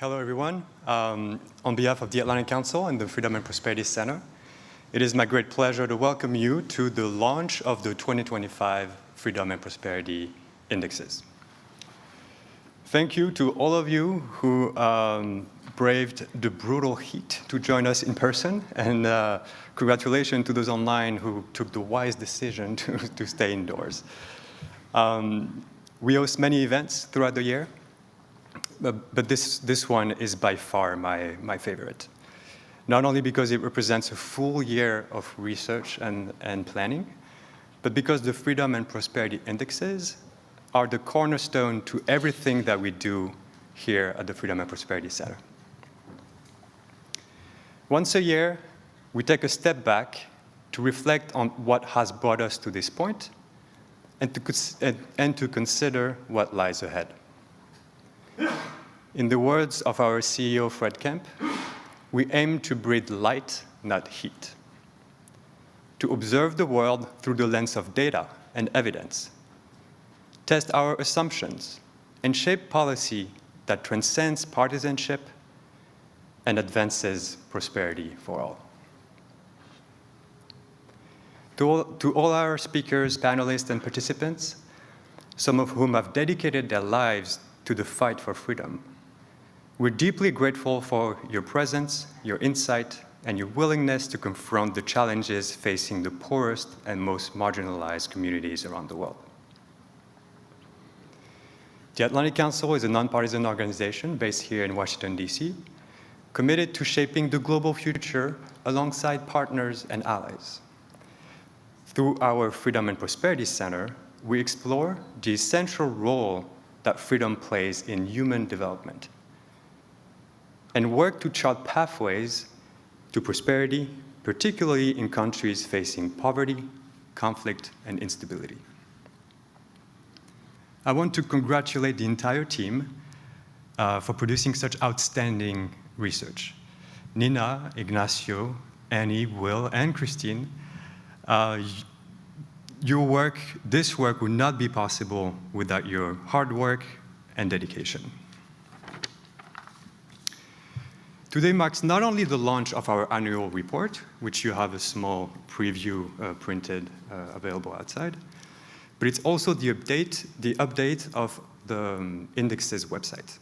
Hello, everyone. On behalf of the Atlantic Council and the Freedom and Prosperity Center, it is my great pleasure to welcome you to the launch of the 2025 Freedom and Prosperity Indexes. Thank you to all of you who braved the brutal heat to join us in person, and congratulations to those online who took the wise decision to stay indoors. We host many events throughout the year, but this one is by far my favorite. Not only because it represents a full year of research and planning, but because the Freedom and Prosperity Indexes are the cornerstone to everything that we do here at the Freedom and Prosperity Center. Once a year, we take a step back to reflect on what has brought us to this point and to consider what lies ahead. In the words of our CEO, Fred Kemp, we aim to breathe light, not heat, to observe the world through the lens of data and evidence, test our assumptions, and shape policy that transcends partisanship and advances prosperity for all. To all our speakers, panelists, and participants, some of whom have dedicated their lives to the fight for freedom, we're deeply grateful for your presence, your insight, and your willingness to confront the challenges facing the poorest and most marginalized communities around the world. The Atlantic Council is a nonpartisan organization based here in Washington, D.C., committed to shaping the global future alongside partners and allies. Through our Freedom and Prosperity Center, we explore the essential role that freedom plays in human development and work to chart pathways to prosperity, particularly in countries facing poverty, conflict, and instability. I want to congratulate the entire team for producing such outstanding research. Nina, Ignacio, Annie, Will, and Christine, this work would not be possible without your hard work and dedication. Today marks not only the launch of our annual report, which you have a small preview printed available outside, but it's also the update of the index's website.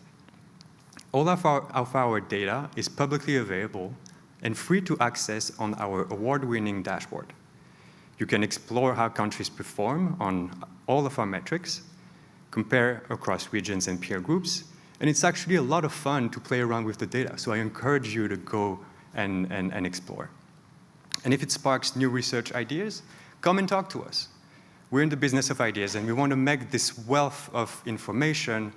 All of our data is publicly available and free to access on our award-winning dashboard. You can explore how countries perform on all of our metrics, compare across regions and peer groups, and it's actually a lot of fun to play around with the data, so I encourage you to go and explore. And if it sparks new research ideas, come and talk to us. We're in the business of ideas, and we want to make this wealth of information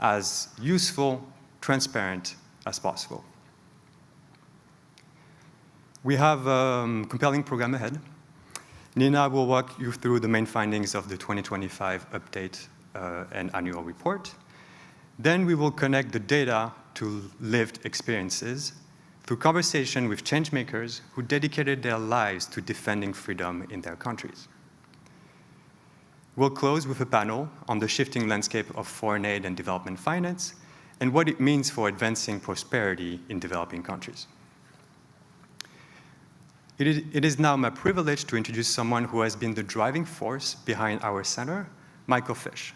as useful, transparent as possible. We have a compelling program ahead. Nina will walk you through the main findings of the 2025 update and annual report. Then we will connect the data to lived experiences through conversation with changemakers who dedicated their lives to defending freedom in their countries. We'll close with a panel on the shifting landscape of foreign aid and development finance and what it means for advancing prosperity in developing countries. It is now my privilege to introduce someone who has been the driving force behind our center, Michael Fish.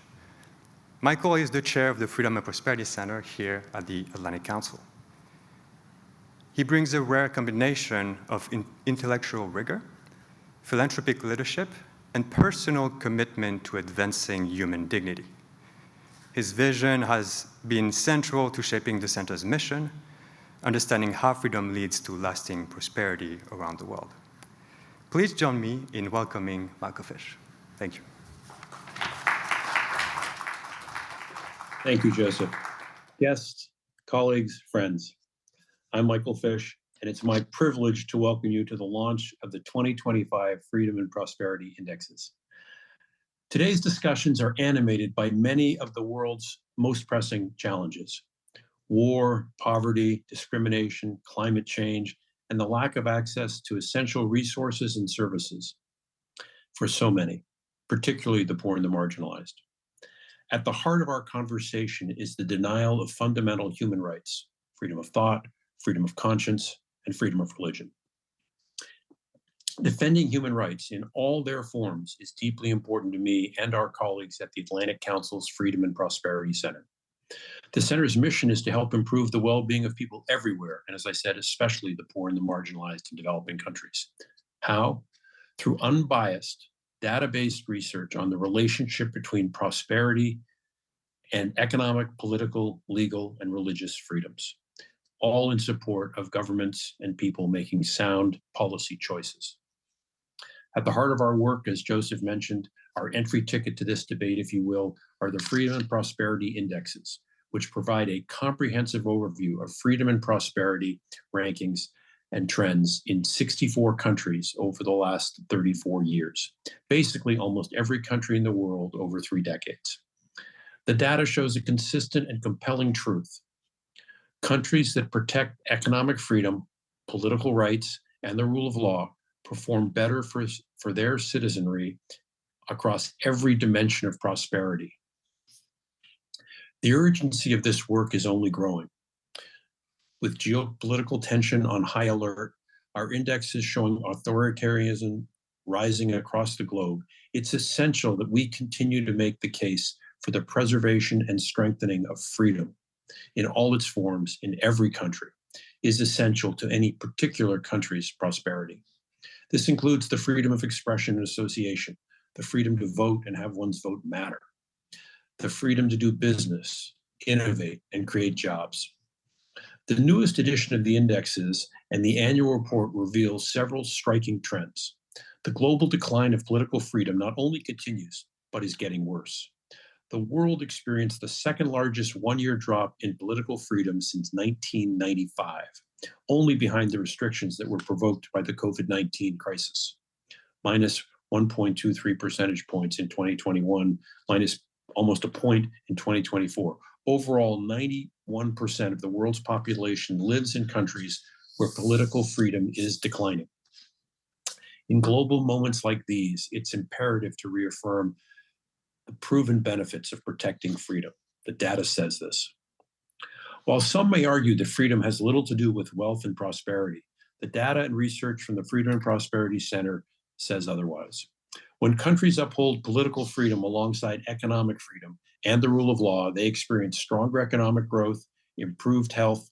Michael is the chair of the Freedom and Prosperity Center here at the Atlantic Council. He brings a rare combination of intellectual rigor, philanthropic leadership, and personal commitment to advancing human dignity. His vision has been central to shaping the center's mission, understanding how freedom leads to lasting prosperity around the world. Please join me in welcoming Michael Fish. Thank you. Thank you, Joseph. Guests, colleagues, friends, I'm Michael Fish, and it's my privilege to welcome you to the launch of the 2025 Freedom and Prosperity Indexes. Today's discussions are animated by many of the world's most pressing challenges: war, poverty, discrimination, climate change, and the lack of access to essential resources and services for so many, particularly the poor and the marginalized. At the heart of our conversation is the denial of fundamental human rights, freedom of thought, freedom of conscience, and freedom of religion. Defending human rights in all their forms is deeply important to me and our colleagues at the Atlantic Council's Freedom and Prosperity Center. The center's mission is to help improve the well-being of people everywhere, and as I said, especially the poor and the marginalized in developing countries. How? Through unbiased, data-based research on the relationship between prosperity and economic, political, legal, and religious freedoms, all in support of governments and people making sound policy choices. At the heart of our work, as Joseph mentioned, our entry ticket to this debate, if you will, are the Freedom and Prosperity Indexes, which provide a comprehensive overview of freedom and prosperity rankings and trends in 64 countries over the last 34 years, basically almost every country in the world over 3 decades. The data shows a consistent and compelling truth. Countries that protect economic freedom, political rights, and the rule of law perform better for their citizenry across every dimension of prosperity. The urgency of this work is only growing. With geopolitical tension on high alert, our index is showing authoritarianism rising across the globe. It's essential that we continue to make the case for the preservation and strengthening of freedom in all its forms in every country is essential to any particular country's prosperity. This includes the freedom of expression and association, the freedom to vote and have one's vote matter, the freedom to do business, innovate, and create jobs. The newest edition of the indexes and the annual report reveals several striking trends. The global decline of political freedom not only continues, but is getting worse. The world experienced the second largest one-year drop in political freedom since 1995, only behind the restrictions that were provoked by the COVID-19 crisis, minus 1.23 percentage points in 2021, minus almost a point in 2024. Overall, 91% of the world's population lives in countries where political freedom is declining. In global moments like these, it's imperative to reaffirm the proven benefits of protecting freedom. The data says this. While some may argue that freedom has little to do with wealth and prosperity, the data and research from the Freedom and Prosperity Center says otherwise. When countries uphold political freedom alongside economic freedom and the rule of law, they experience stronger economic growth, improved health,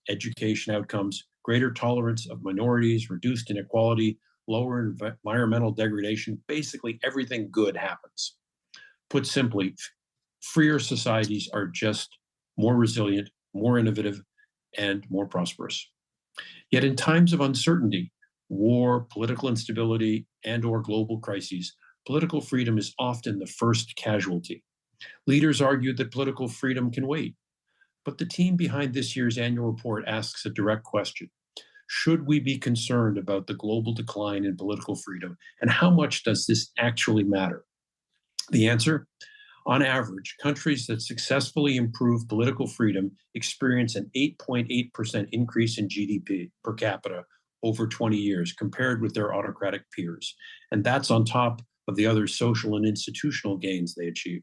education outcomes, greater tolerance of minorities, reduced inequality, lower environmental degradation. Basically, everything good happens. Put simply, freer societies are just more resilient, more innovative, and more prosperous. Yet in times of uncertainty, war, political instability, and/or global crises, political freedom is often the first casualty. Leaders argue that political freedom can wait, but the team behind this year's annual report asks a direct question. Should we be concerned about the global decline in political freedom, and how much does this actually matter? The answer? On average, countries that successfully improve political freedom experience an 8.8% increase in GDP per capita over 20 years compared with their autocratic peers. And that's on top of the other social and institutional gains they achieve.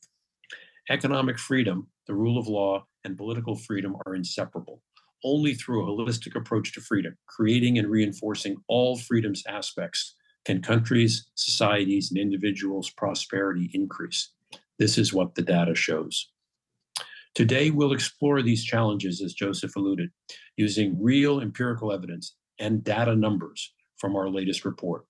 Economic freedom, the rule of law, and political freedom are inseparable. Only through a holistic approach to freedom, creating and reinforcing all freedom's aspects, can countries, societies, and individuals' prosperity increase. This is what the data shows. Today, we'll explore these challenges, as Joseph alluded, using real empirical evidence and data numbers from our latest report.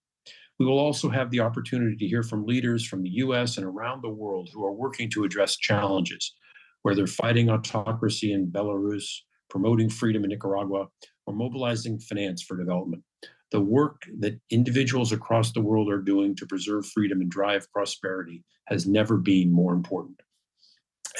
We will also have the opportunity to hear from leaders from the US and around the world who are working to address challenges, whether fighting autocracy in Belarus, promoting freedom in Nicaragua, or mobilizing finance for development. The work that individuals across the world are doing to preserve freedom and drive prosperity has never been more important.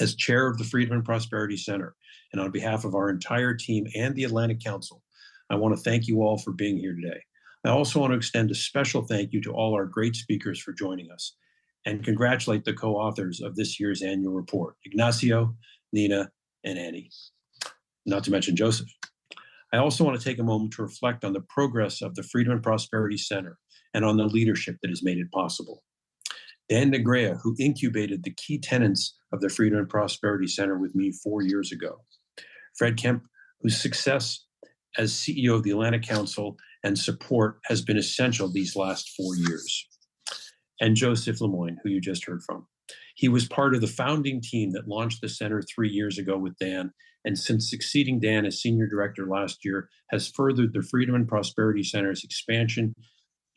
As chair of the Freedom and Prosperity Center, and on behalf of our entire team and the Atlantic Council, I want to thank you all for being here today. I also want to extend a special thank you to all our great speakers for joining us, and congratulate the co-authors of this year's annual report, Ignacio, Nina, and Annie, not to mention Joseph. I also want to take a moment to reflect on the progress of the Freedom and Prosperity Center and on the leadership that has made it possible. Dan Negrea, who incubated the key tenets of the Freedom and Prosperity Center with me 4 years ago. Fred Kemp, whose success as CEO of the Atlantic Council and support has been essential these last 4 years. And Joseph Lemoyne, who you just heard from. He was part of the founding team that launched the center 3 years ago with Dan, and since succeeding Dan as senior director last year, has furthered the Freedom and Prosperity Center's expansion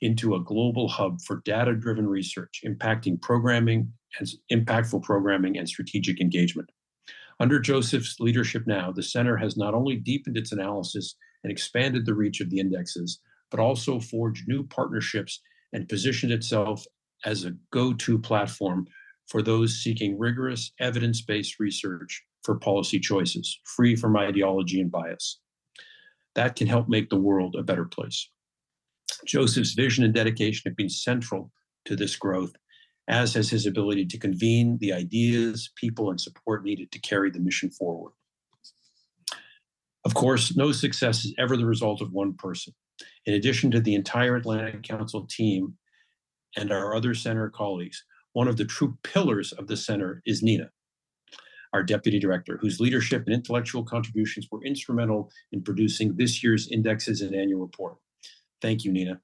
into a global hub for data-driven research, impactful programming and strategic engagement. Under Joseph's leadership now, the center has not only deepened its analysis and expanded the reach of the indexes, but also forged new partnerships and positioned itself as a go-to platform for those seeking rigorous evidence-based research for policy choices, free from ideology and bias. That can help make the world a better place. Joseph's vision and dedication have been central to this growth, as has his ability to convene the ideas, people, and support needed to carry the mission forward. Of course, no success is ever the result of one person. In addition to the entire Atlantic Council team and our other center colleagues, one of the true pillars of the center is Nina, our deputy director, whose leadership and intellectual contributions were instrumental in producing this year's indexes and annual report. Thank you, Nina.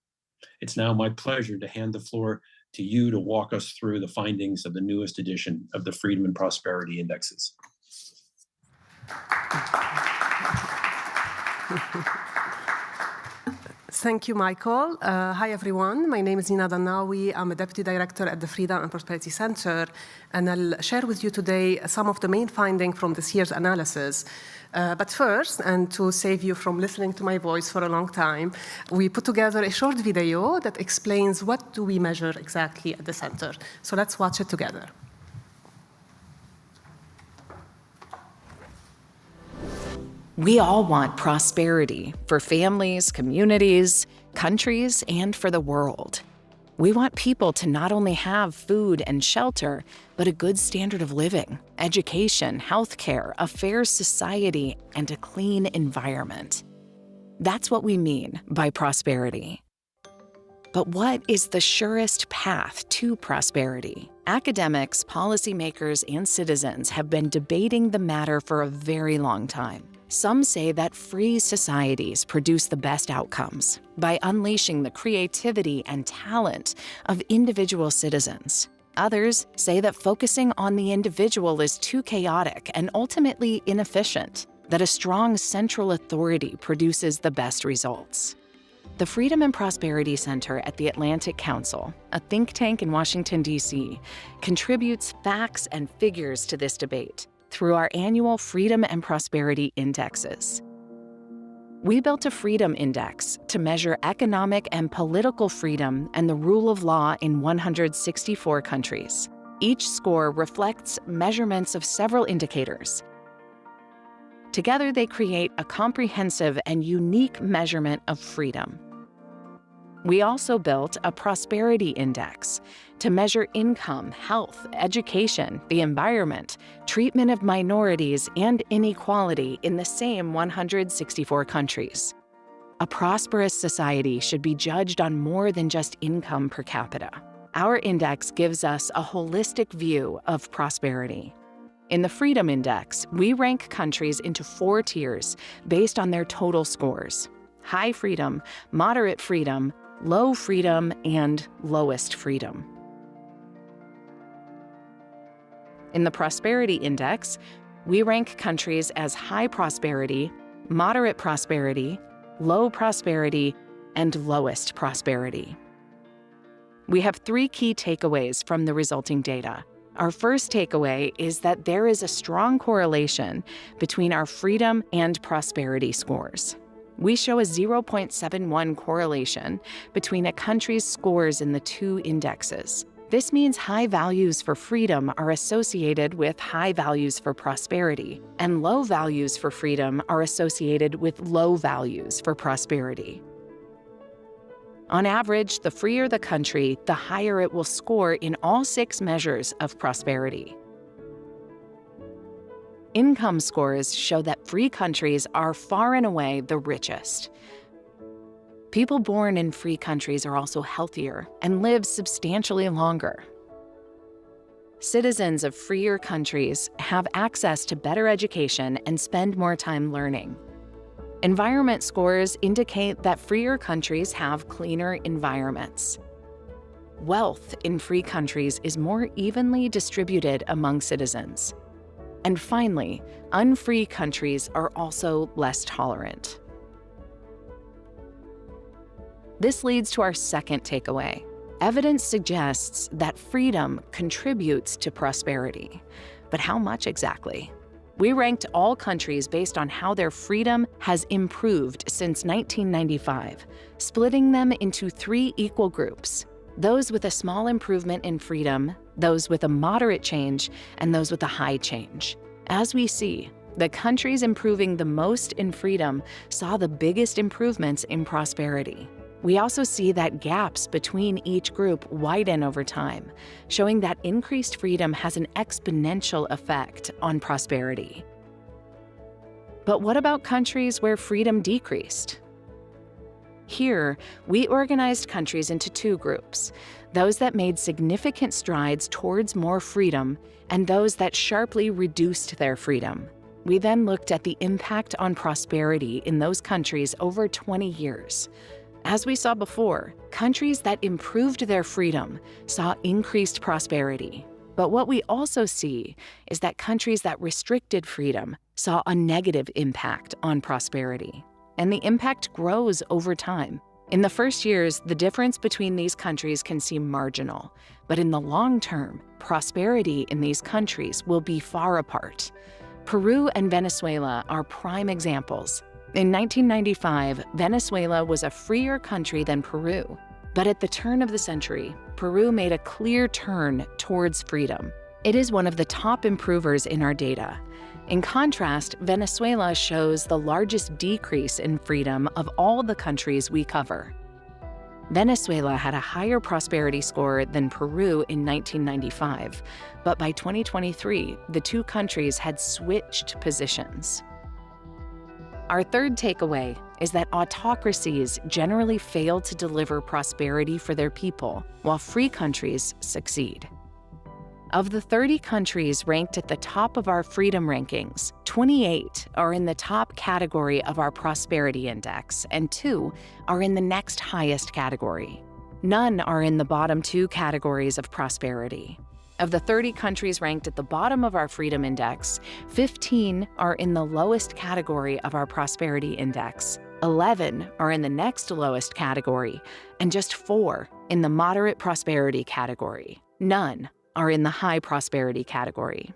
It's now my pleasure to hand the floor to you to walk us through the findings of the newest edition of the Freedom and Prosperity Indexes. Thank you, Michael. Hi, everyone. My name is Nina Dannawi. I'm a Deputy Director at the Freedom and Prosperity Center, and I'll share with you today some of the main findings from this year's analysis. But first, and to save you from listening to my voice for a long time, we put together a short video that explains what do we measure exactly at the center. So let's watch it together. We all want prosperity for families, communities, countries, and for the world. We want people to not only have food and shelter, but a good standard of living, education, healthcare, a fair society, and a clean environment. That's what we mean by prosperity. But what is the surest path to prosperity? Academics, policymakers, and citizens have been debating the matter for a very long time. Some say that free societies produce the best outcomes by unleashing the creativity and talent of individual citizens. Others say that focusing on the individual is too chaotic and ultimately inefficient, that a strong central authority produces the best results. The Freedom and Prosperity Center at the Atlantic Council, a think tank in Washington, D.C., contributes facts and figures to this debate through our annual Freedom and Prosperity Indexes. We built a Freedom Index to measure economic and political freedom and the rule of law in 164 countries. Each score reflects measurements of several indicators. Together, they create a comprehensive and unique measurement of freedom. We also built a Prosperity Index to measure income, health, education, the environment, treatment of minorities, and inequality in the same 164 countries. A prosperous society should be judged on more than just income per capita. Our index gives us a holistic view of prosperity. In the Freedom Index, we rank countries into 4 tiers based on their total scores: high freedom, moderate freedom, low freedom, and lowest freedom. In the Prosperity Index, we rank countries as high prosperity, moderate prosperity, low prosperity, and lowest prosperity. We have 3 key takeaways from the resulting data. Our first takeaway is that there is a strong correlation between our freedom and prosperity scores. We show a 0.71 correlation between a country's scores in the 2 indexes. This means high values for freedom are associated with high values for prosperity, and low values for freedom are associated with low values for prosperity. On average, the freer the country, the higher it will score in all 6 measures of prosperity. Income scores show that free countries are far and away the richest. People born in free countries are also healthier and live substantially longer. Citizens of freer countries have access to better education and spend more time learning. Environment scores indicate that freer countries have cleaner environments. Wealth in free countries is more evenly distributed among citizens. And finally, unfree countries are also less tolerant. This leads to our second takeaway. Evidence suggests that freedom contributes to prosperity. But how much exactly? We ranked all countries based on how their freedom has improved since 1995, splitting them into 3 equal groups: those with a small improvement in freedom, those with a moderate change, and those with a high change. As we see, the countries improving the most in freedom saw the biggest improvements in prosperity. We also see that gaps between each group widen over time, showing that increased freedom has an exponential effect on prosperity. But what about countries where freedom decreased? Here, we organized countries into 2 groups: those that made significant strides towards more freedom and those that sharply reduced their freedom. We then looked at the impact on prosperity in those countries over 20 years. As we saw before, countries that improved their freedom saw increased prosperity. But what we also see is that countries that restricted freedom saw a negative impact on prosperity. And the impact grows over time. In the first years, the difference between these countries can seem marginal, but in the long term, prosperity in these countries will be far apart. Peru and Venezuela are prime examples. In 1995, Venezuela was a freer country than Peru. But at the turn of the century, Peru made a clear turn towards freedom. It is one of the top improvers in our data. In contrast, Venezuela shows the largest decrease in freedom of all the countries we cover. Venezuela had a higher prosperity score than Peru in 1995, but by 2023, the 2 countries had switched positions. Our third takeaway is that autocracies generally fail to deliver prosperity for their people, while free countries succeed. Of the 30 countries ranked at the top of our freedom rankings, 28 are in the top category of our prosperity index, and 2 are in the next highest category. None are in the bottom 2 categories of prosperity. Of the 30 countries ranked at the bottom of our freedom index, 15 are in the lowest category of our prosperity index, 11 are in the next lowest category, and just 4 in the moderate prosperity category. None are in the high prosperity category.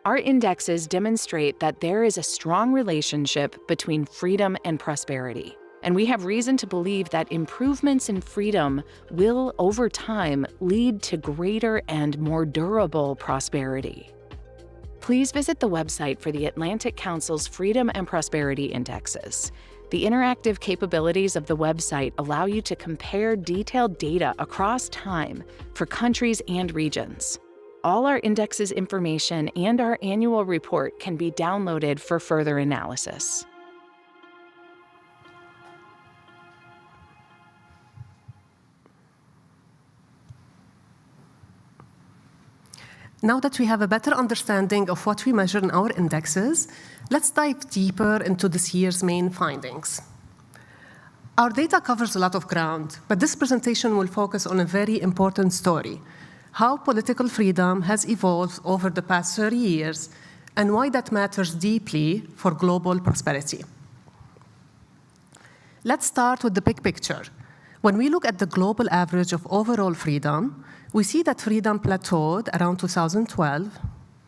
Our indexes demonstrate that there is a strong relationship between freedom and prosperity. And we have reason to believe that improvements in freedom will, over time, lead to greater and more durable prosperity. Please visit the website for the Atlantic Council's Freedom and Prosperity Indexes. The interactive capabilities of the website allow you to compare detailed data across time for countries and regions. All our indexes information and our annual report can be downloaded for further analysis. Now that we have a better understanding of what we measure in our indexes, let's dive deeper into this year's main findings. Our data covers a lot of ground, but this presentation will focus on a very important story: how political freedom has evolved over the past 30 years and why that matters deeply for global prosperity. Let's start with the big picture. When we look at the global average of overall freedom, we see that freedom plateaued around 2012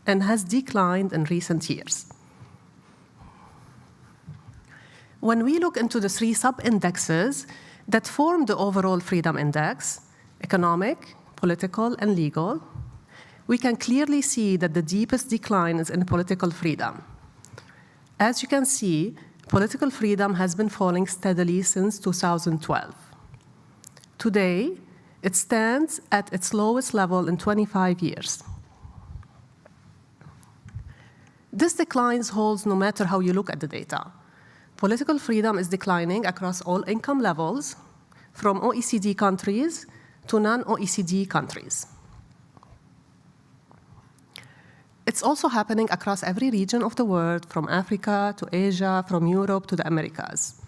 and has declined in recent years. When we look into the 3 sub-indexes that form the overall freedom index, economic, political, and legal, we can clearly see that the deepest decline is in political freedom. As you can see, political freedom has been falling steadily since 2012. Today, it stands at its lowest level in 25 years. This decline holds no matter how you look at the data. Political freedom is declining across all income levels, from OECD countries to non-OECD countries. It's also happening across every region of the world, from Africa to Asia, from Europe to the Americas.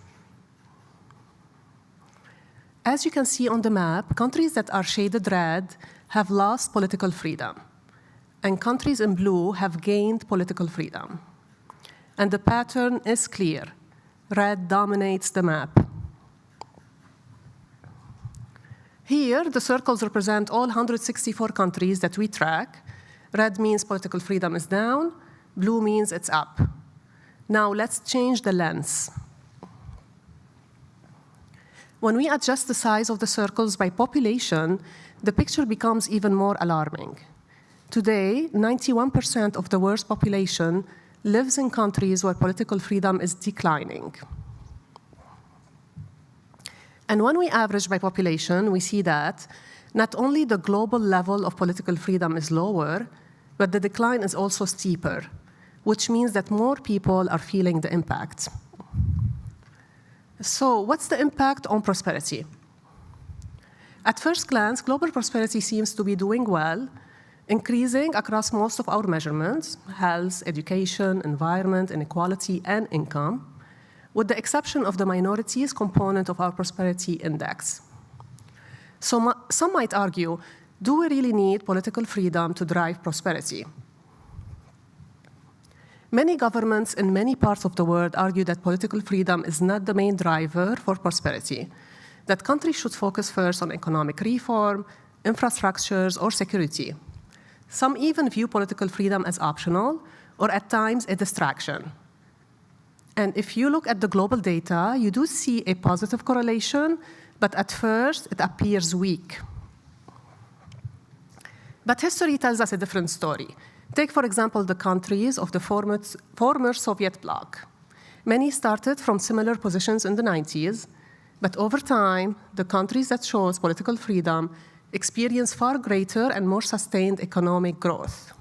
As you can see on the map, countries that are shaded red have lost political freedom, and countries in blue have gained political freedom. And the pattern is clear. Red dominates the map. Here, the circles represent all 164 countries that we track. Red means political freedom is down, blue means it's up. Now let's change the lens. When we adjust the size of the circles by population, the picture becomes even more alarming. Today, 91% of the world's population lives in countries where political freedom is declining. And when we average by population, we see that not only the global level of political freedom is lower, but the decline is also steeper, which means that more people are feeling the impact. So what's the impact on prosperity? At first glance, global prosperity seems to be doing well, increasing across most of our measurements: health, education, environment, inequality, and income, with the exception of the minorities component of our prosperity index. So some might argue, do we really need political freedom to drive prosperity? Many governments in many parts of the world argue that political freedom is not the main driver for prosperity, that countries should focus first on economic reform, infrastructures, or security. Some even view political freedom as optional, or at times a distraction. And if you look at the global data, you do see a positive correlation, but at first it appears weak. But history tells us a different story. Take, for example, the countries of the former Soviet bloc. Many started from similar positions in the 90s, but over time, the countries that chose political freedom experience far greater and more sustained economic growth.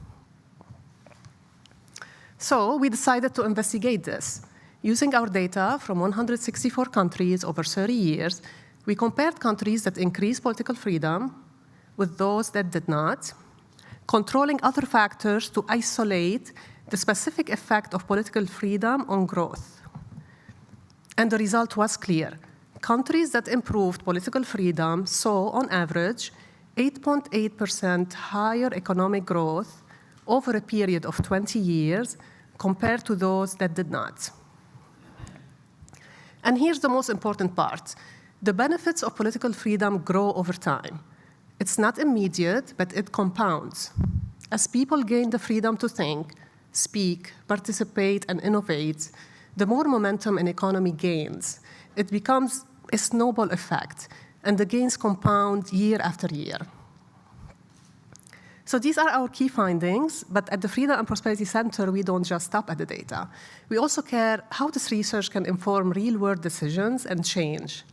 So we decided to investigate this. Using our data from 164 countries over 30 years, we compared countries that increased political freedom with those that did not, controlling other factors to isolate the specific effect of political freedom on growth. And the result was clear. Countries that improved political freedom saw, on average, 8.8% higher economic growth over a period of 20 years compared to those that did not. And here's the most important part. The benefits of political freedom grow over time. It's not immediate, but it compounds. As people gain the freedom to think, speak, participate, and innovate, the more momentum an economy gains. It becomes a snowball effect, and the gains compound year after year. So these are our key findings, but at the Freedom and Prosperity Center, we don't just stop at the data. We also care how this research can inform real-world decisions and change.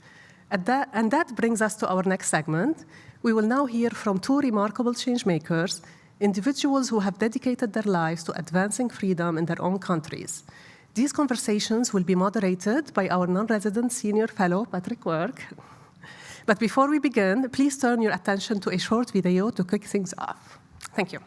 And that brings us to our next segment. We will now hear from two remarkable changemakers, individuals who have dedicated their lives to advancing freedom in their own countries. These conversations will be moderated by our non-resident senior fellow, Patrick Work. But before we begin, please turn your attention to a short video to kick things off. Thank you.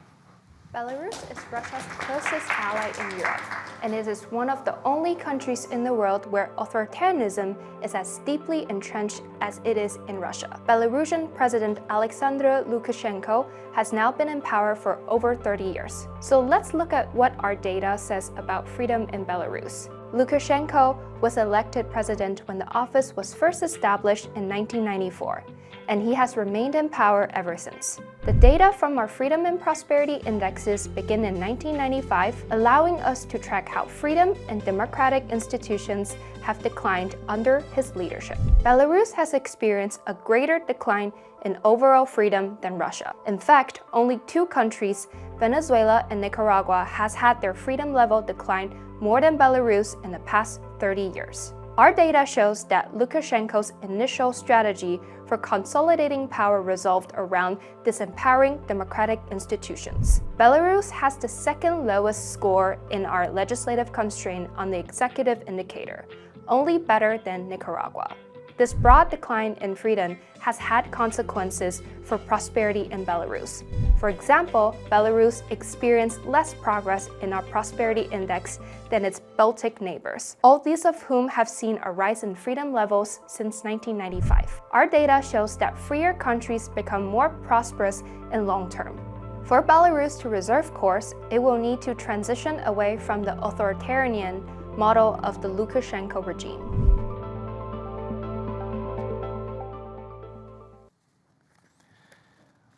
Belarus is Russia's closest ally in Europe, and it is one of the only countries in the world where authoritarianism is as deeply entrenched as it is in Russia. Belarusian President Alexander Lukashenko has now been in power for over 30 years. So let's look at what our data says about freedom in Belarus. Lukashenko was elected president when the office was first established in 1994, and he has remained in power ever since. The data from our Freedom and Prosperity Indexes begin in 1995, allowing us to track how freedom and democratic institutions have declined under his leadership. Belarus has experienced a greater decline in overall freedom than Russia. In fact, only two countries, Venezuela and Nicaragua, has had their freedom level decline more than Belarus in the past 30 years. Our data shows that Lukashenko's initial strategy for consolidating power revolved around disempowering democratic institutions. Belarus has the second lowest score in our legislative constraint on the executive indicator, only better than Nicaragua. This broad decline in freedom has had consequences for prosperity in Belarus. For example, Belarus experienced less progress in our prosperity index than its Baltic neighbors, all these of whom have seen a rise in freedom levels since 1995. Our data shows that freer countries become more prosperous in long term. For Belarus to reserve course, it will need to transition away from the authoritarian model of the Lukashenko regime.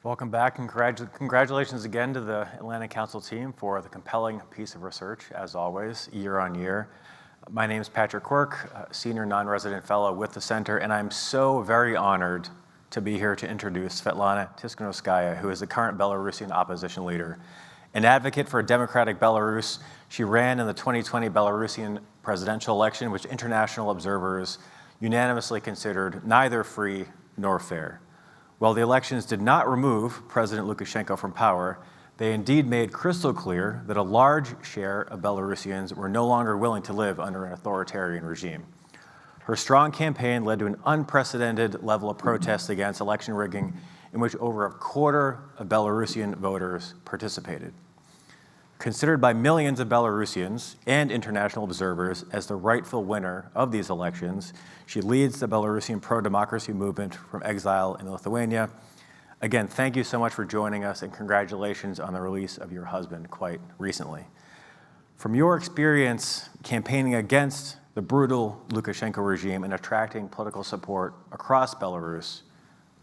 Welcome back, and congratulations again to the Atlantic Council team for the compelling piece of research, as always, year on year. My name is Patrick Quirk, Senior Non-Resident Fellow with the Center, and I'm so very honored to be here to introduce Svetlana Tikhanovskaya, who is the current Belarusian opposition leader. An advocate for a democratic Belarus, she ran in the 2020 Belarusian presidential election, which international observers unanimously considered neither free nor fair. While the elections did not remove President Lukashenko from power, they indeed made crystal clear that a large share of Belarusians were no longer willing to live under an authoritarian regime. Her strong campaign led to an unprecedented level of protest against election rigging, in which over a quarter of Belarusian voters participated. Considered by millions of Belarusians and international observers as the rightful winner of these elections, she leads the Belarusian pro-democracy movement from exile in Lithuania. Again, thank you so much for joining us, and congratulations on the release of your husband quite recently. From your experience campaigning against the brutal Lukashenko regime and attracting political support across Belarus,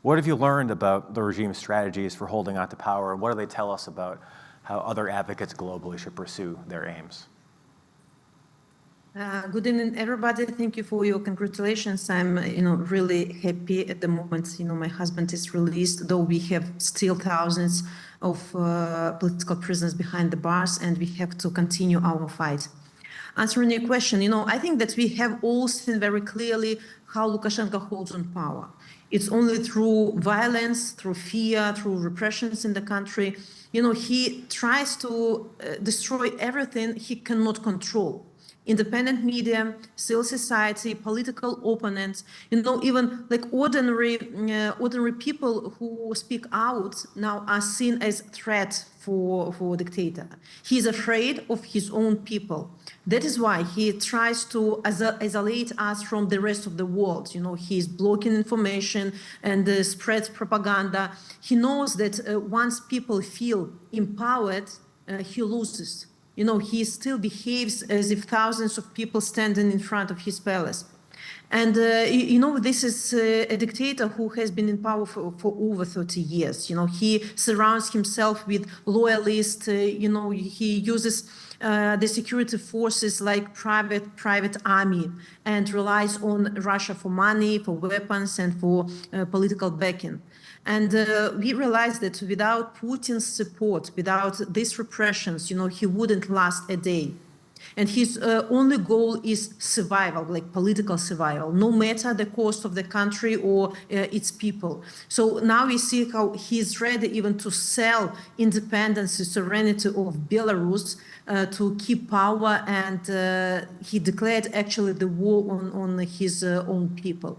what have you learned about the regime's strategies for holding on to power, and what do they tell us about how other advocates globally should pursue their aims? Good evening, everybody. Thank you for your congratulations. I'm, really happy at the moment. My husband is released, though we have still thousands of political prisoners behind the bars, and we have to continue our fight. Answering your question, I think that we have all seen very clearly how Lukashenko holds on power. It's only through violence, through fear, through repressions in the country. He tries to destroy everything he cannot control. Independent media, civil society, political opponents, even like ordinary people who speak out now are seen as threat for a dictator. He's afraid of his own people. That is why he tries to isolate us from the rest of the world. He's blocking information and spreads propaganda. He knows that once people feel empowered, he loses. He still behaves as if thousands of people standing in front of his palace. And, this is a dictator who has been in power for over 30 years. He surrounds himself with loyalists. He uses the security forces like private army and relies on Russia for money, for weapons, and for political backing. And we realized that without Putin's support, without these repressions, he wouldn't last a day. And his only goal is survival, like political survival, no matter the cost of the country or its people. So now we see how he's ready even to sell independence and sovereignty of Belarus to keep power. And he declared actually the war on his own people.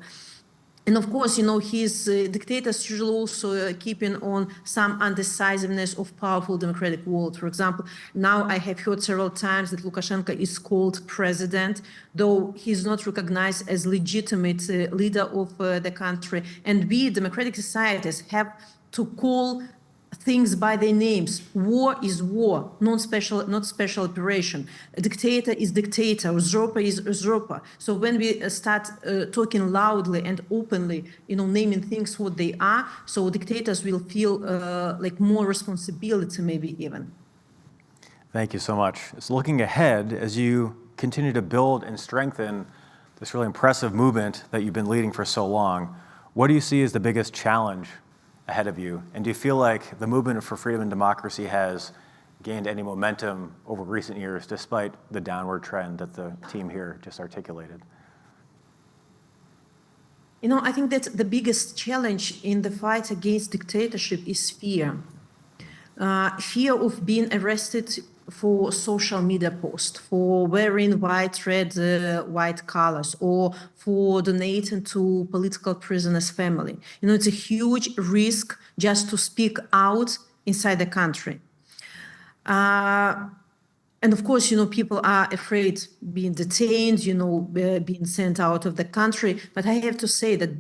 And of course, his dictators usually also keeping on some undecisiveness of powerful democratic world. For example, now I have heard several times that Lukashenko is called president, though he's not recognized as legitimate leader of the country. And we, democratic societies, have to call things by their names. War is war, not special operation. A dictator is dictator, usurper is usurper. So when we start talking loudly and openly, naming things what they are, so dictators will feel like more responsibility, maybe even. Thank you so much. So looking ahead, as you continue to build and strengthen this really impressive movement that you've been leading for so long, what do you see as the biggest challenge ahead of you? And do you feel like the movement for freedom and democracy has gained any momentum over recent years, despite the downward trend that the team here just articulated? I think that the biggest challenge in the fight against dictatorship is fear. Fear of being arrested for social media posts, for wearing white, red, white colors, or for donating to political prisoners' family. It's a huge risk just to speak out inside the country. And of course, people are afraid being detained, being sent out of the country. But I have to say that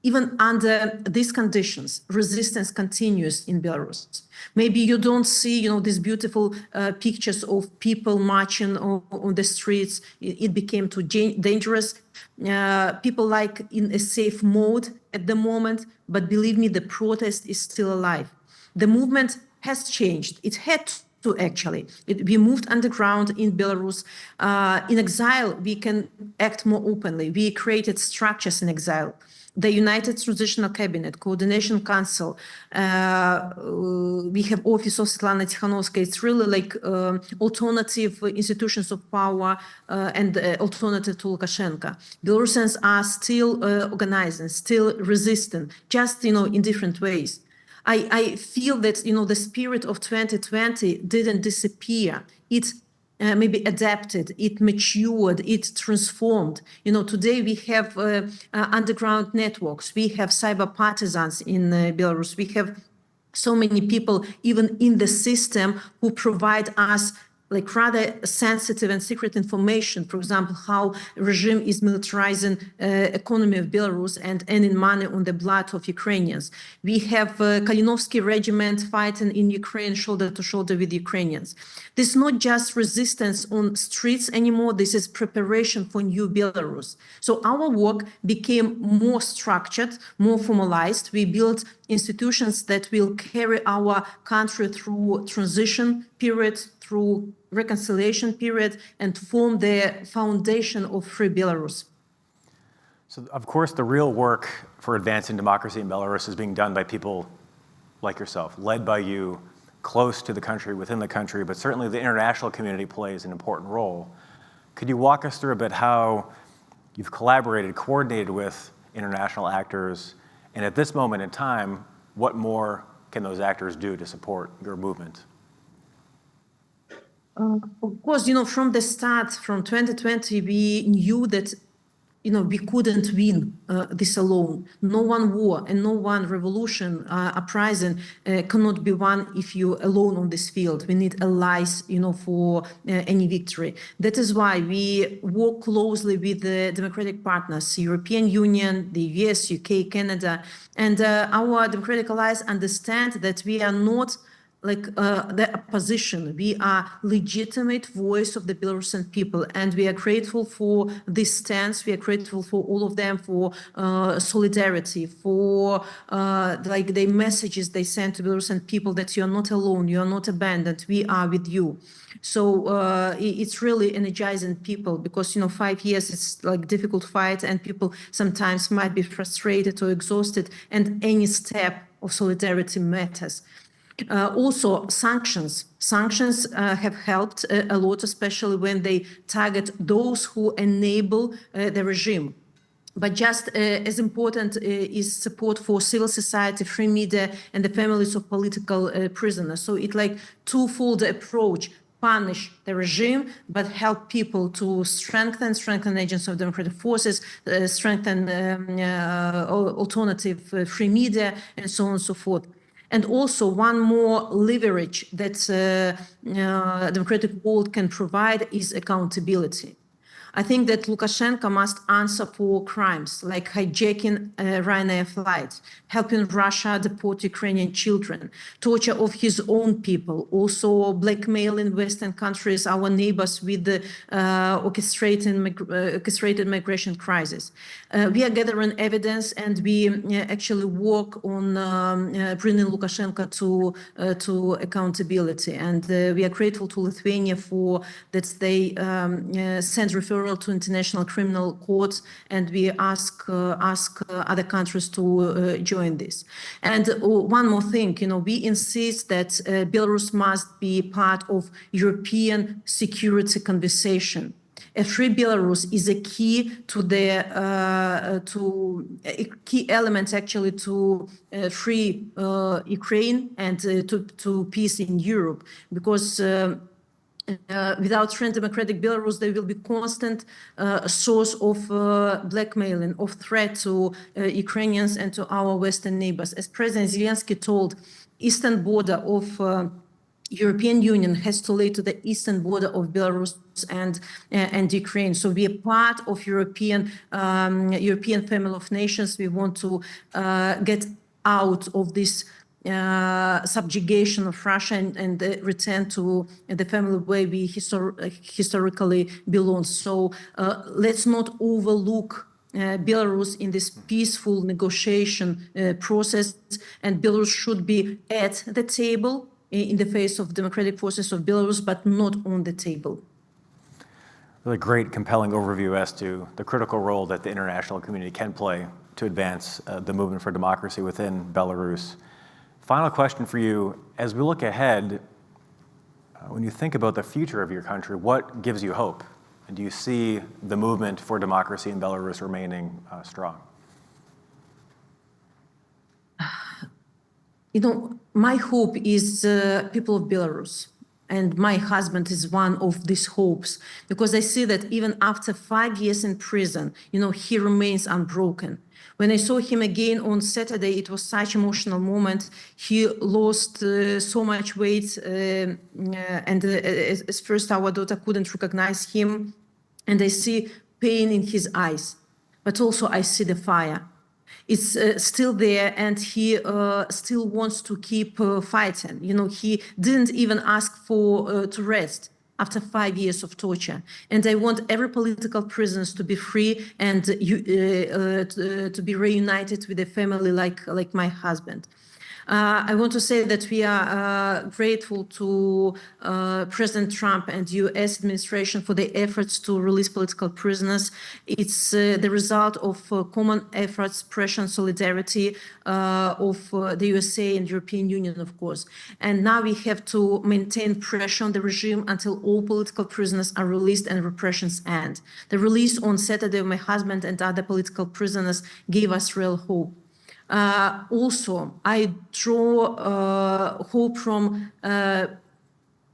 even under these conditions, resistance continues in Belarus. Maybe you don't see, these beautiful pictures of people marching on the streets. It became too dangerous. People like in a safe mode at the moment, but believe me, the protest is still alive. The movement has changed. It had to actually. We moved underground in Belarus. In exile, we can act more openly. We created structures in exile. The United Transitional Cabinet, Coordination Council, we have Office of Svetlana Tikhanovskaya. It's really like alternative institutions of power and alternative to Lukashenko. Belarusians are still organizing, still resisting, just in different ways. I feel that the spirit of 2020 didn't disappear. It maybe adapted, it matured, it transformed. Today we have underground networks, we have cyber partisans in Belarus, we have so many people even in the system who provide us like rather sensitive and secret information. For example, how regime is militarizing economy of Belarus and earning money on the blood of Ukrainians. We have Kalinovsky regiment fighting in Ukraine shoulder to shoulder with Ukrainians. This is not just resistance on streets anymore. This is preparation for new Belarus. So our work became more structured, more formalized. We built institutions that will carry our country through transition period, through reconciliation period, and form the foundation of free Belarus. So, of course, the real work for advancing democracy in Belarus is being done by people like yourself, led by you, close to the country, within the country, but certainly the international community plays an important role. Could you walk us through a bit how you've collaborated, coordinated with international actors, and at this moment in time, what more can those actors do to support your movement? Of course, from the start, from 2020, we knew that, we couldn't win this alone. No one war and no one revolution, uprising cannot be won if you're alone on this field. We need allies, for any victory. That is why we work closely with the democratic partners, European Union, the US, UK, Canada, and our democratic allies understand that we are not the opposition. We are legitimate voice of the Belarusian people, and we are grateful for this stance. We are grateful for all of them for solidarity, for the messages they send to Belarusian people that you are not alone, you are not abandoned, we are with you. So it's really energizing people because 5 years it's like difficult fight, and people sometimes might be frustrated or exhausted, and any step of solidarity matters. Also, sanctions have helped a lot, especially when they target those who enable the regime. But just as important is support for civil society, free media, and the families of political prisoners. So it's like twofold approach: punish the regime, but help people to strengthen agents of democratic forces, strengthen alternative free media, and so on and so forth. And also one more leverage that democratic world can provide is accountability. I think that Lukashenko must answer for crimes like hijacking Ryanair flights, helping Russia deport Ukrainian children, torture of his own people, also blackmailing Western countries, our neighbors, with the orchestrated migration crisis. We are gathering evidence, and we actually work on bringing Lukashenko to accountability. And we are grateful to Lithuania for that they send referrals to international criminal courts, and we ask other countries to join this. And one more thing, we insist that Belarus must be part of European security conversation. A free Belarus is a key to a key element actually to free Ukraine and to peace in Europe, because without free and democratic Belarus, there will be constant source of blackmailing, of threat to Ukrainians and to our Western neighbors. As President Zelensky told, eastern border of European Union has to lay to the eastern border of Belarus and Ukraine. So we are part of European family of nations. We want to get out of this subjugation of Russia and return to the family where we historically belong. So let's not overlook Belarus in this peaceful negotiation process, and Belarus should be at the table in the face of democratic forces of Belarus, but not on the table. Really great, compelling overview as to the critical role that the international community can play to advance the movement for democracy within Belarus. Final question for you. As we look ahead, when you think about the future of your country, what gives you hope? And do you see the movement for democracy in Belarus remaining strong? You know, my hope is people of Belarus. And my husband is one of these hopes, because I see that even after 5 years in prison, you know, he remains unbroken. When I saw him again on Saturday, it was such an emotional moment. He lost so much weight, and at first our daughter couldn't recognize him. And I see pain in his eyes, but also I see the fire. It's still there, and he still wants to keep fighting. You know, he didn't even ask for to rest after 5 years of torture. And I want every political prisoner to be free and to be reunited with a family like my husband. I want to say that we are grateful to President Trump and U.S. administration for the efforts to release political prisoners. It's the result of common efforts, pressure and solidarity of the USA and European Union, of course. And now we have to maintain pressure on the regime until all political prisoners are released and repressions end. The release on Saturday of my husband and other political prisoners gave us real hope. Also, I draw hope from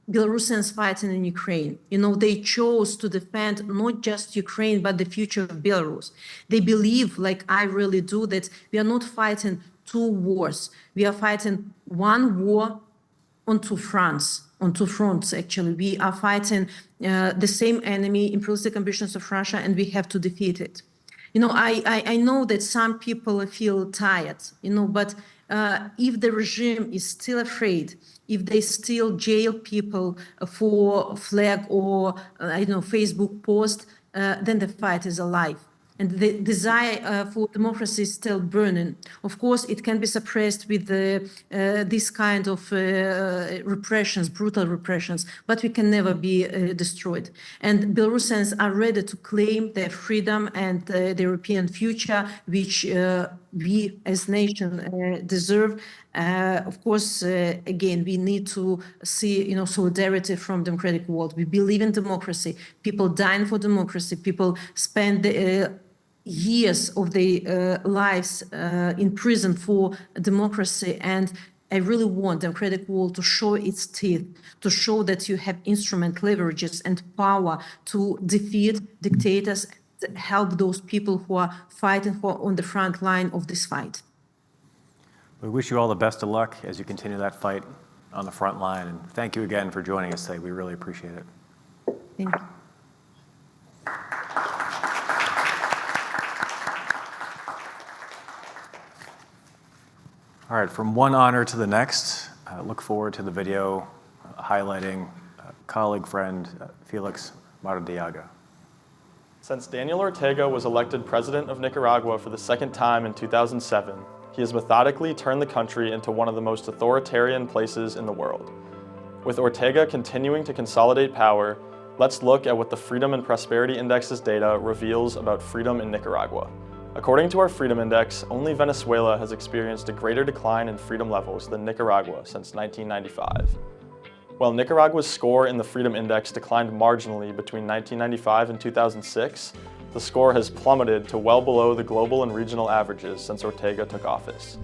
Belarusians fighting in Ukraine. You know, they chose to defend not just Ukraine, but the future of Belarus. They believe, like I really do, that we are not fighting two wars. We are fighting one war on two fronts. On two fronts, actually. We are fighting the same enemy, imperialistic ambitions of Russia, and we have to defeat it. You know, I know that some people feel tired, you know, but if the regime is still afraid, if they still jail people for flag or, I don't know, Facebook post, then the fight is alive. And the desire for democracy is still burning. Of course, it can be suppressed with this kind of repressions, brutal repressions, but we can never be destroyed. And Belarusians are ready to claim their freedom and the European future, which we as nation deserve. Of course, again, we need to see, you know, solidarity from democratic world. We believe in democracy. People dying for democracy. People spend years of their lives in prison for democracy. And I really want democratic world to show its teeth, to show that you have instrument, leverages, and power to defeat dictators, help those people who are fighting on the front line of this fight. We wish you all the best of luck as you continue that fight on the front line. And thank you again for joining us today. We really appreciate it. Thank you. All right, from one honor to the next, look forward to the video highlighting colleague, friend, Felix Maradiaga. Since Daniel Ortega was elected president of Nicaragua for the second time in 2007, he has methodically turned the country into one of the most authoritarian places in the world. With Ortega continuing to consolidate power, let's look at what the Freedom and Prosperity Index's data reveals about freedom in Nicaragua. According to our Freedom Index, only Venezuela has experienced a greater decline in freedom levels than Nicaragua since 1995. While Nicaragua's score in the Freedom Index declined marginally between 1995 and 2006, the score has plummeted to well below the global and regional averages since Ortega took office.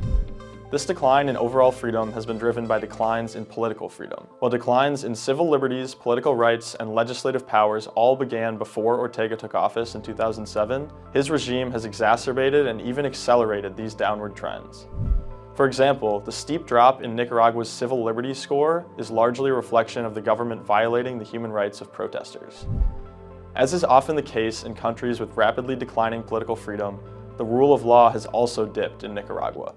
This decline in overall freedom has been driven by declines in political freedom. While declines in civil liberties, political rights, and legislative powers all began before Ortega took office in 2007, his regime has exacerbated and even accelerated these downward trends. For example, the steep drop in Nicaragua's civil liberties score is largely a reflection of the government violating the human rights of protesters. As is often the case in countries with rapidly declining political freedom, the rule of law has also dipped in Nicaragua.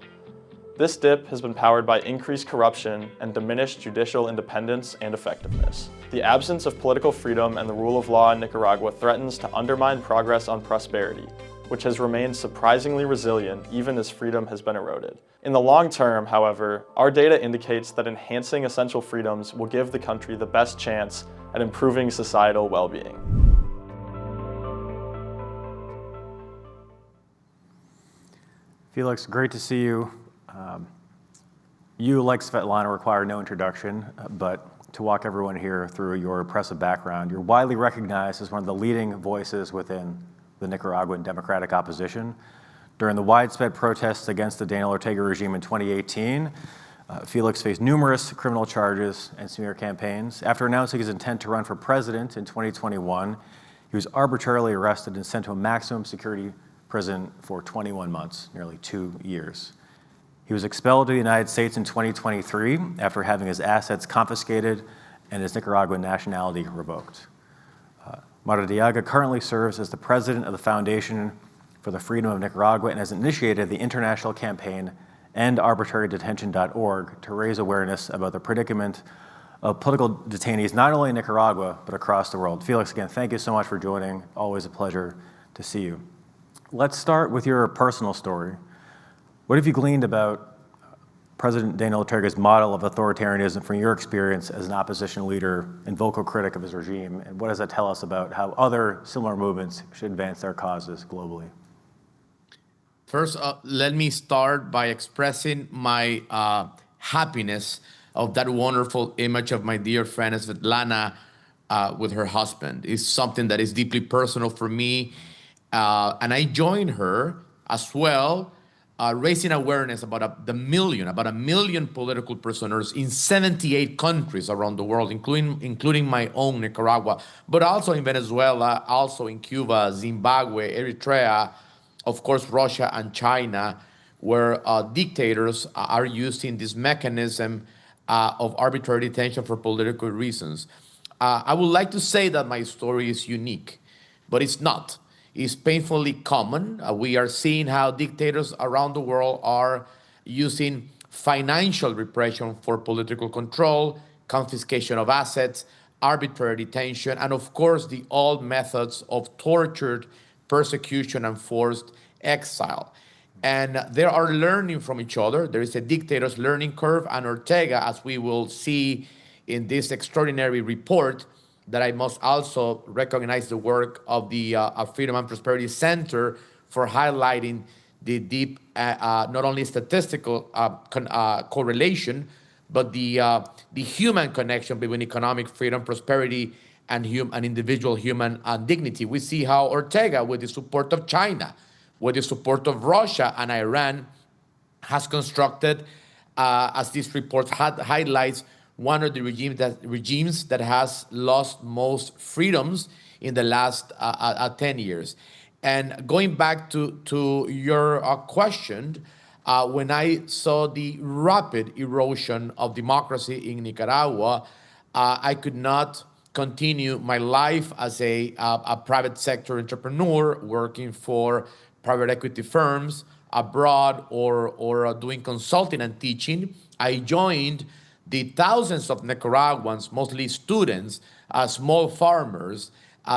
This dip has been powered by increased corruption and diminished judicial independence and effectiveness. The absence of political freedom and the rule of law in Nicaragua threatens to undermine progress on prosperity, which has remained surprisingly resilient even as freedom has been eroded. In the long term, however, our data indicates that enhancing essential freedoms will give the country the best chance at improving societal well-being. Felix, great to see you. You, like Svetlana, require no introduction, but to walk everyone here through your impressive background, you're widely recognized as one of the leading voices within the Nicaraguan democratic opposition. During the widespread protests against the Daniel Ortega regime in 2018, Felix faced numerous criminal charges and smear campaigns. After announcing his intent to run for president in 2021, he was arbitrarily arrested and sent to a maximum security prison for 21 months, nearly 2 years. He was expelled to the United States in 2023 after having his assets confiscated and his Nicaraguan nationality revoked. Maradiaga currently serves as the president of the Foundation for the Freedom of Nicaragua and has initiated the international campaign EndArbitraryDetention.org to raise awareness about the predicament of political detainees not only in Nicaragua, but across the world. Felix, again, thank you so much for joining. Always a pleasure to see you. Let's start with your personal story. What have you gleaned about President Daniel Ortega's model of authoritarianism from your experience as an opposition leader and vocal critic of his regime? And what does that tell us about how other similar movements should advance their causes globally? First, let me start by expressing my happiness of that wonderful image of my dear friend Svetlana with her husband. It's something that is deeply personal for me. And I joined her as well, raising awareness about a million political prisoners in 78 countries around the world, including my own Nicaragua, but also in Venezuela, also in Cuba, Zimbabwe, Eritrea, of course, Russia and China, where dictators are using this mechanism of arbitrary detention for political reasons. I would like to say that my story is unique, but it's not. It's painfully common. We are seeing how dictators around the world are using financial repression for political control, confiscation of assets, arbitrary detention, and of course the old methods of tortured persecution and forced exile. And they are learning from each other. There is a dictator's learning curve, and Ortega, as we will see in this extraordinary report, that I must also recognize the work of the Freedom and Prosperity Center for highlighting the deep, not only statistical correlation, but the human connection between economic freedom, prosperity, and individual human dignity. We see how Ortega, with the support of China, with the support of Russia and Iran, has constructed, as this report highlights, one of the regimes that has lost most freedoms in the last 10 years. And going back to your question, when I saw the rapid erosion of democracy in Nicaragua, I could not continue my life as a private sector entrepreneur working for private equity firms abroad or doing consulting and teaching. I joined the thousands of Nicaraguans, mostly students, small farmers,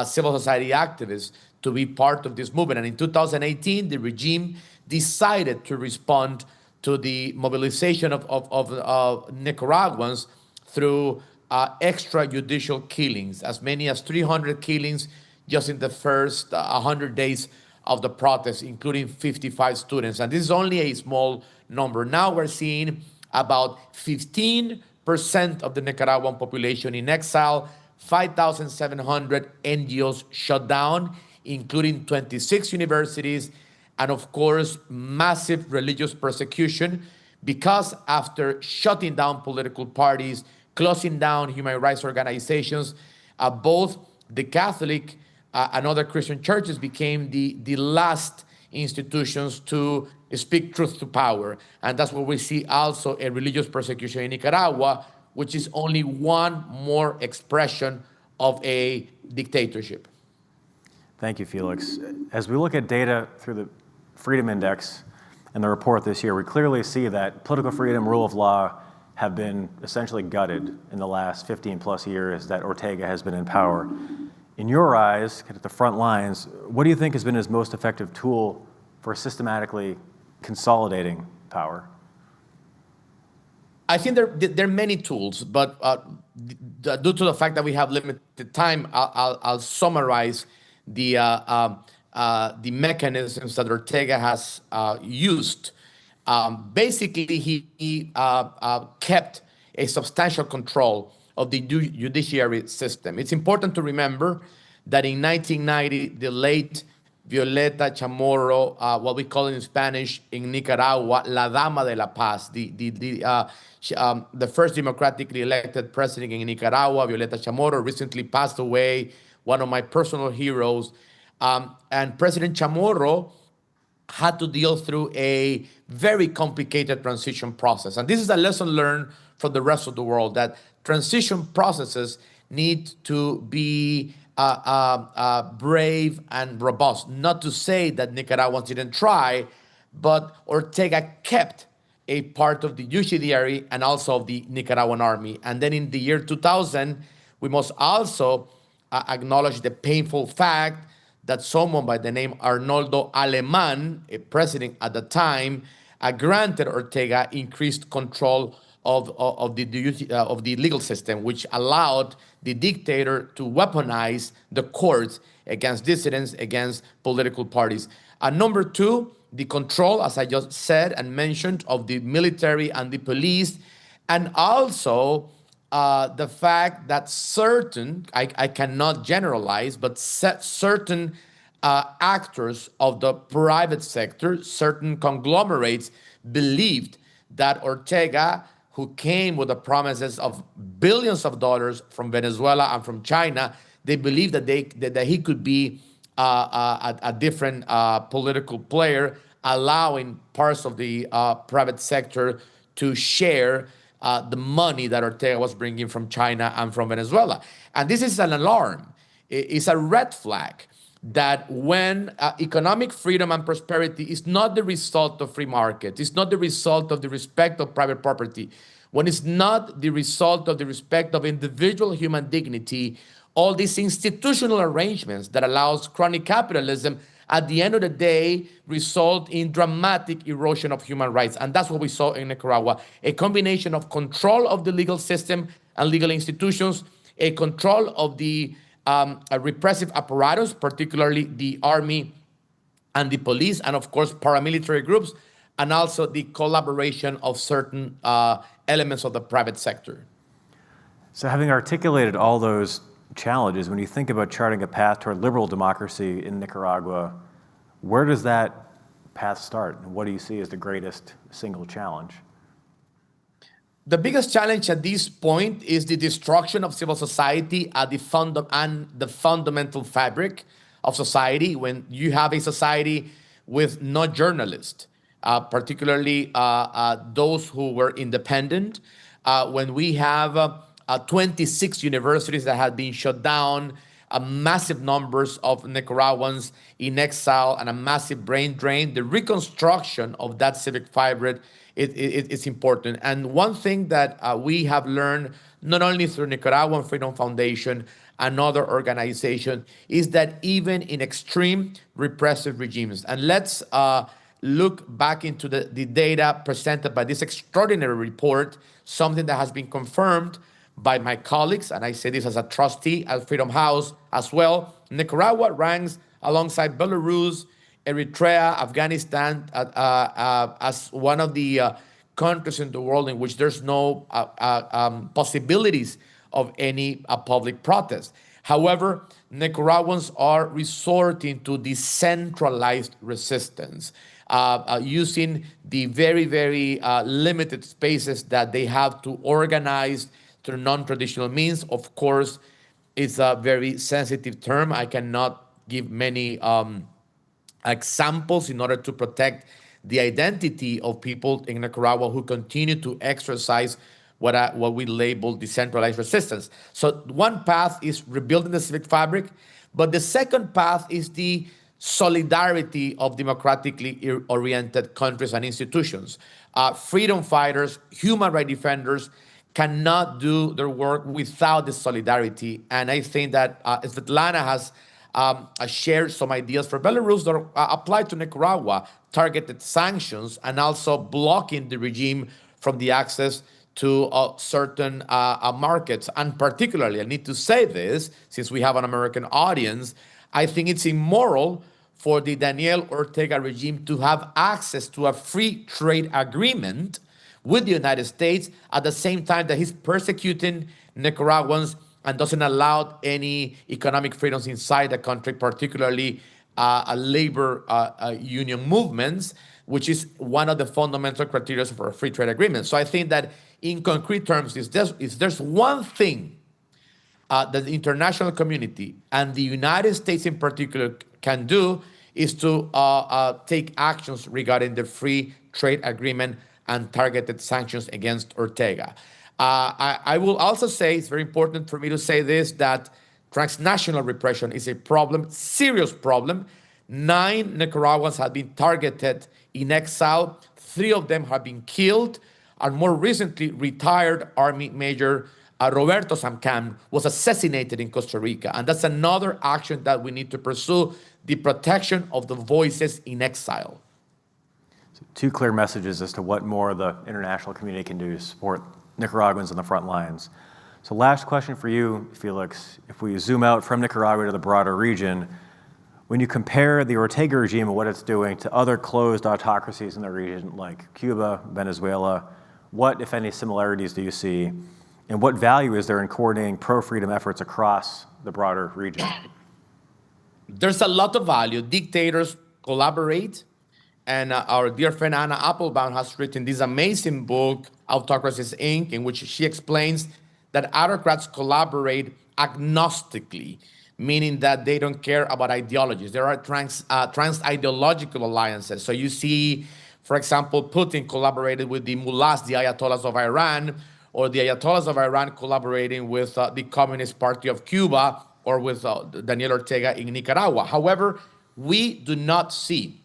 civil society activists, to be part of this movement. And in 2018, the regime decided to respond to the mobilization of Nicaraguans through extrajudicial killings, as many as 300 killings just in the first 100 days of the protest, including 55 students. And this is only a small number. Now we're seeing about 15% of the Nicaraguan population in exile, 5,700 NGOs shut down, including 26 universities, and of course, massive religious persecution because after shutting down political parties, closing down human rights organizations, both the Catholic and other Christian churches became the last institutions to speak truth to power. And that's what we see also a religious persecution in Nicaragua, which is only one more expression of a dictatorship. Thank you, Felix. As we look at data through the Freedom Index and the report this year, we clearly see that political freedom, rule of law have been essentially gutted in the last 15 plus years that Ortega has been in power. In your eyes, at the front lines, what do you think has been his most effective tool for systematically consolidating power? I think there are many tools, but due to the fact that we have limited time, I'll summarize the mechanisms that Ortega has used. Basically, he kept a substantial control of the judiciary system. It's important to remember that in 1990, the late Violeta Chamorro, what we call in Spanish in Nicaragua, La Dama de la Paz, the first democratically elected president in Nicaragua, Violeta Chamorro, recently passed away, one of my personal heroes. And President Chamorro had to deal through a very complicated transition process. And this is a lesson learned from the rest of the world, that transition processes need to be brave and robust. Not to say that Nicaraguans didn't try, but Ortega kept a part of the judiciary and also of the Nicaraguan army. And then in the year 2000, we must also acknowledge the painful fact that someone by the name Arnoldo Alemán, a president at the time, granted Ortega increased control of the legal system, which allowed the dictator to weaponize the courts against dissidents, against political parties. And number two, the control, as I just said and mentioned, of the military and the police, and also the fact that certain, I cannot generalize, but certain actors of the private sector, certain conglomerates, believed that Ortega, who came with the promises of billions of dollars from Venezuela and from China, they believed that he could be a different political player, allowing parts of the private sector to share the money that Ortega was bringing from China and from Venezuela. And this is an alarm. It's a red flag that when economic freedom and prosperity is not the result of free market, it's not the result of the respect of private property, when it's not the result of the respect of individual human dignity, all these institutional arrangements that allows chronic capitalism, at the end of the day, result in dramatic erosion of human rights. And that's what we saw in Nicaragua, a combination of control of the legal system and legal institutions, a control of the repressive apparatus, particularly the army and the police, and of course, paramilitary groups, and also the collaboration of certain elements of the private sector. So having articulated all those challenges, when you think about charting a path toward liberal democracy in Nicaragua, where does that path start? And what do you see as the greatest single challenge? The biggest challenge at this point is the destruction of civil society and the fundamental fabric of society. When you have a society with no journalists, particularly those who were independent, when we have 26 universities that have been shut down, massive numbers of Nicaraguans in exile, and a massive brain drain, the reconstruction of that civic fabric is important. And one thing that we have learned, not only through Nicaraguan Freedom Foundation and other organizations, is that even in extreme repressive regimes, and let's look back into the data presented by this extraordinary report, something that has been confirmed by my colleagues, and I say this as a trustee at Freedom House as well. Nicaragua ranks alongside Belarus, Eritrea, Afghanistan as one of the countries in the world in which there's no possibilities of any public protest. However, Nicaraguans are resorting to decentralized resistance. using the very, very limited spaces that they have to organize through non-traditional means. Of course, it's a very sensitive term. I cannot give many examples in order to protect the identity of people in Nicaragua who continue to exercise what we label decentralized resistance. So one path is rebuilding the civic fabric, but the second path is the solidarity of democratically oriented countries and institutions. Freedom fighters, human rights defenders cannot do their work without the solidarity. And I think that Svetlana has shared some ideas for Belarus that apply to Nicaragua, targeted sanctions, and also blocking the regime from the access to certain markets. And particularly, I need to say this, since we have an American audience, I think it's immoral for the Daniel Ortega regime to have access to a free trade agreement with the United States at the same time that he's persecuting Nicaraguans and doesn't allow any economic freedoms inside the country, particularly labor union movements, which is one of the fundamental criteria for a free trade agreement. So I think that in concrete terms, if there's one thing that the international community and the United States in particular can do, is to take actions regarding the free trade agreement and targeted sanctions against Ortega. I will also say, it's very important for me to say this, that transnational repression is a problem, serious problem. 9 Nicaraguans have been targeted in exile. 3 of them have been killed. And more recently, retired Army Major Roberto Samcam was assassinated in Costa Rica. And that's another action that we need to pursue, the protection of the voices in exile. So 2 clear messages as to what more the international community can do to support Nicaraguans on the front lines. So last question for you, Felix. If we zoom out from Nicaragua to the broader region, when you compare the Ortega regime and what it's doing to other closed autocracies in the region like Cuba, Venezuela, what, if any, similarities do you see? And what value is there in coordinating pro-freedom efforts across the broader region? There's a lot of value. Dictators collaborate. And our dear friend Anna Applebaum has written this amazing book, Autocracies, Inc., in which she explains that autocrats collaborate agnostically, meaning that they don't care about ideologies. There are trans-ideological alliances. So you see, for example, Putin collaborated with the mullahs, the ayatollahs of Iran, or the ayatollahs of Iran collaborating with the Communist Party of Cuba, or with Daniel Ortega in Nicaragua. However, we do not see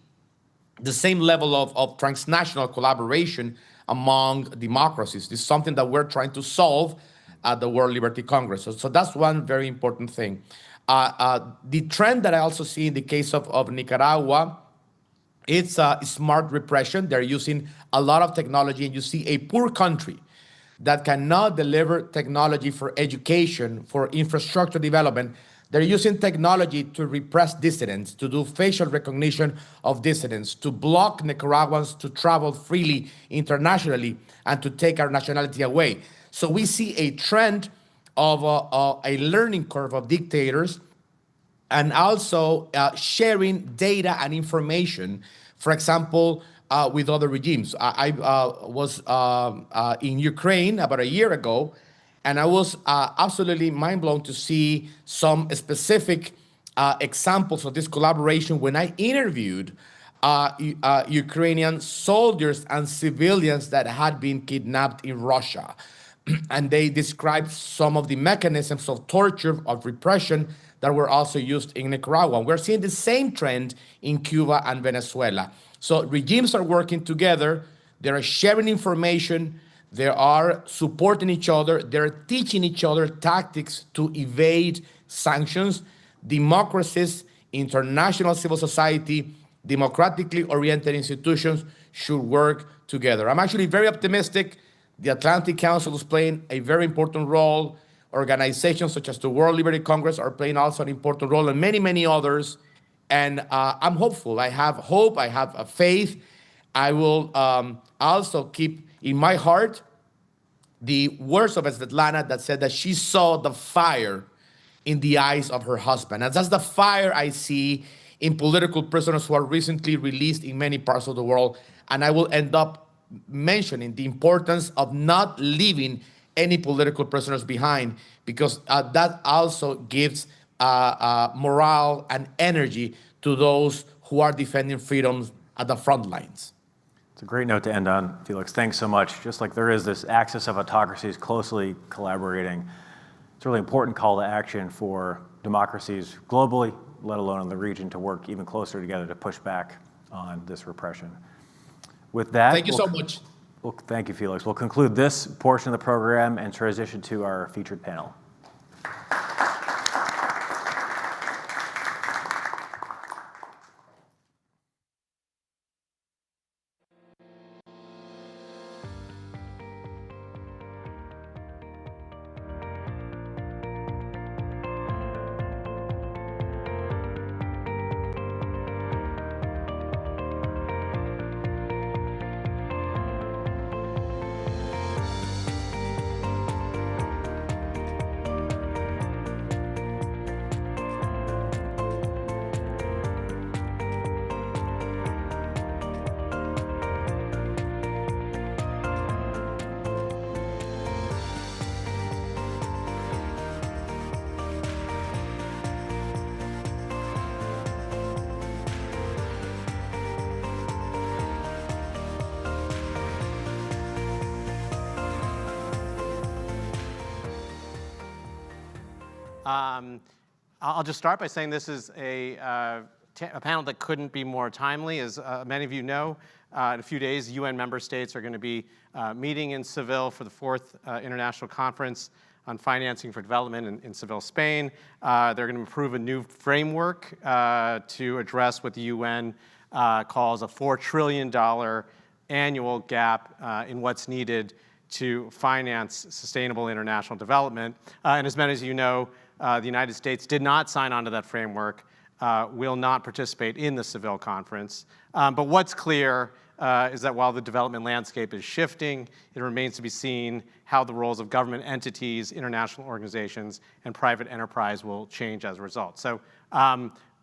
the same level of transnational collaboration among democracies. This is something that we're trying to solve at the World Liberty Congress. So that's one very important thing. The trend that I also see in the case of Nicaragua, it's smart repression. They're using a lot of technology, and you see a poor country that cannot deliver technology for education, for infrastructure development. They're using technology to repress dissidents, to do facial recognition of dissidents, to block Nicaraguans to travel freely internationally, and to take our nationality away. So we see a trend of a learning curve of dictators, and also sharing data and information, for example, with other regimes. I was in Ukraine about a year ago, and I was absolutely mind-blown to see some specific examples of this collaboration when I interviewed Ukrainian soldiers and civilians that had been kidnapped in Russia. And they described some of the mechanisms of torture, of repression that were also used in Nicaragua. We're seeing the same trend in Cuba and Venezuela. So regimes are working together, they are sharing information, they are supporting each other, they're teaching each other tactics to evade sanctions. Democracies, international civil society, democratically oriented institutions should work together. I'm actually very optimistic. The Atlantic Council is playing a very important role. Organizations such as the World Liberty Congress are playing also an important role, and many, many others. And I'm hopeful. I have hope. I have a faith. I will also keep in my heart the words of Svetlana that said that she saw the fire in the eyes of her husband. And that's the fire I see in political prisoners who are recently released in many parts of the world. And I will end up mentioning the importance of not leaving any political prisoners behind, because that also gives morale and energy to those who are defending freedoms at the front lines. It's a great note to end on, Felix. Thanks so much. Just like there is this axis of autocracies closely collaborating, it's a really important call to action for democracies globally, let alone in the region, to work even closer together to push back on this repression. With that, thank you so much. Well, thank you, Felix. We'll conclude this portion of the program and transition to our featured panel. I'll just start by saying this is a panel that couldn't be more timely. As many of you know, in a few days, UN member states are going to be meeting in Seville for the 4th International Conference on Financing for Development in Seville, Spain. They're going to approve a new framework to address what the UN calls a $4 trillion annual gap in what's needed to finance sustainable international development. And as many as you know, the United States did not sign on to that framework, will not participate in the Seville conference. But what's clear is that while the development landscape is shifting, it remains to be seen how the roles of government entities, international organizations, and private enterprise will change as a result. So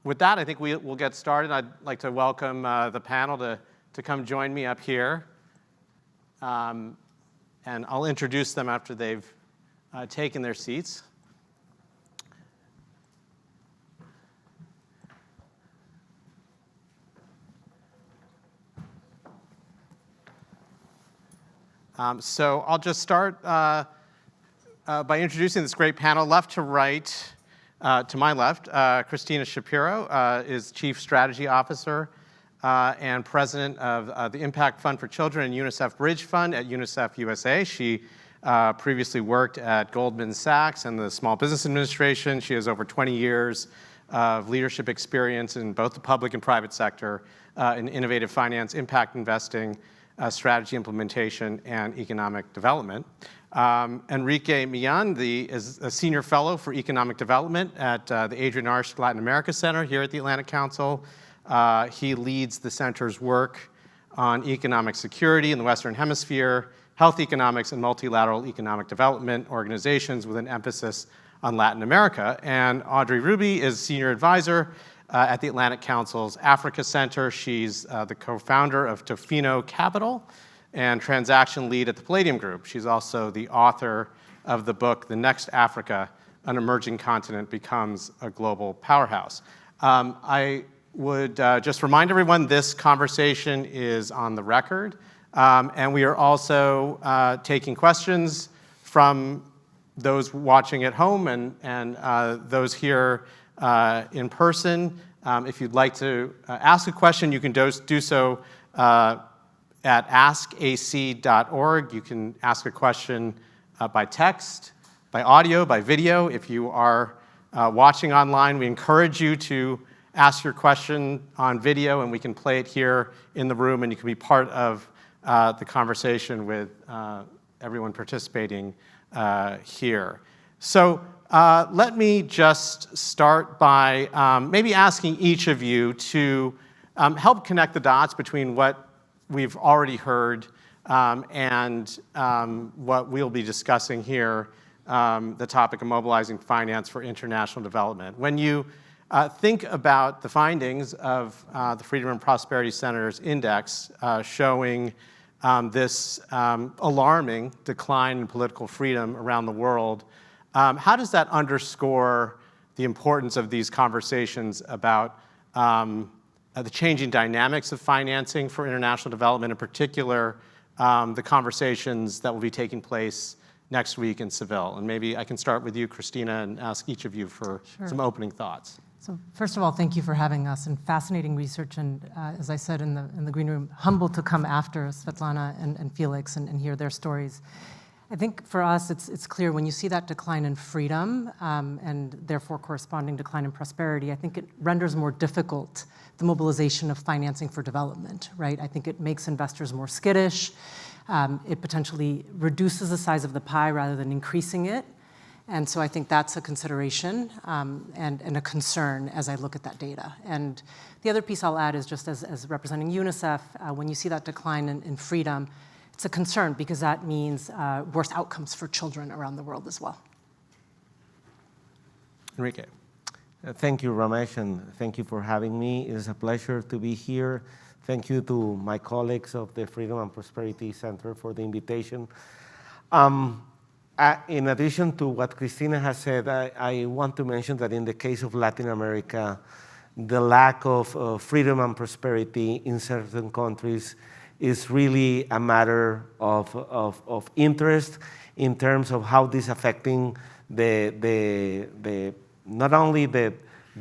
with that, I think we'll get started. I'd like to welcome the panel to come join me up here. And I'll introduce them after they've taken their seats. So I'll just start by introducing this great panel. Left to right, to my left, Christina Shapiro is Chief Strategy Officer and President of the Impact Fund for Children and UNICEF Bridge Fund at UNICEF USA. She previously worked at Goldman Sachs and the Small Business Administration. She has over 20 years of leadership experience in both the public and private sector in innovative finance, impact investing, strategy implementation, and economic development. Enrique Millan is a senior fellow for economic development at the Adrian Arsh Latin America Center here at the Atlantic Council. He leads the center's work on economic security in the Western Hemisphere, health economics, and multilateral economic development organizations with an emphasis on Latin America. And Audrey Ruby is senior advisor at the Atlantic Council's Africa Center. She's the co-founder of Tofino Capital and transaction lead at the Palladium Group. She's also the author of the book, The Next Africa, An Emerging Continent Becomes a Global Powerhouse. I would just remind everyone this conversation is on the record, and we are also taking questions from those watching at home and those here in person. If you'd like to ask a question, you can do so at askac.org. You can ask a question by text, by audio, by video. If you are watching online, we encourage you to ask your question on video, and we can play it here in the room, and you can be part of the conversation with everyone participating here. So let me just start by maybe asking each of you to help connect the dots between what we've already heard and what we'll be discussing here, the topic of mobilizing finance for international development. When you think about the findings of the Freedom and Prosperity Center's index showing this alarming decline in political freedom around the world. How does that underscore the importance of these conversations about the changing dynamics of financing for international development, in particular, the conversations that will be taking place next week in Seville? And maybe I can start with you, Christina, and ask each of you for some opening thoughts. So first of all, thank you for having us, and fascinating research, and as I said in the green room, humbled to come after Svetlana and Felix and hear their stories. I think for us, it's clear when you see that decline in freedom and therefore corresponding decline in prosperity, I think it renders more difficult the mobilization of financing for development, right? I think it makes investors more skittish. It potentially reduces the size of the pie rather than increasing it. And so I think that's a consideration and a concern as I look at that data. And the other piece I'll add is just as representing UNICEF, when you see that decline in freedom, it's a concern because that means worse outcomes for children around the world as well. Enrique. Thank you, Ramesh, and thank you for having me. It is a pleasure to be here. Thank you to my colleagues of the Freedom and Prosperity Center for the invitation. In addition to what Christina has said, I want to mention that in the case of Latin America, the lack of freedom and prosperity in certain countries is really a matter of interest in terms of how this is affecting not only the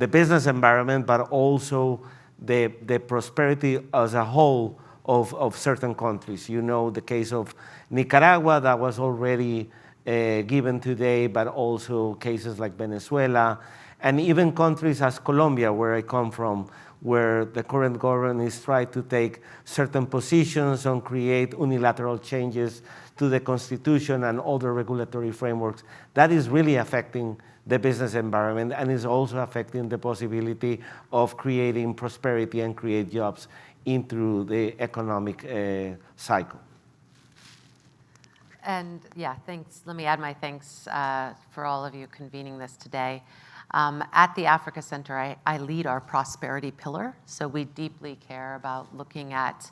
business environment, but also the prosperity as a whole of certain countries. You know, the case of Nicaragua that was already given today, but also cases like Venezuela, and even countries as Colombia, where I come from, where the current government is trying to take certain positions and create unilateral changes to the constitution and other regulatory frameworks. That is really affecting the business environment and is also affecting the possibility of creating prosperity and create jobs into the economic cycle. And yeah, thanks. Let me add my thanks for all of you convening this today. At the Africa Center, I lead our prosperity pillar. So we deeply care about looking at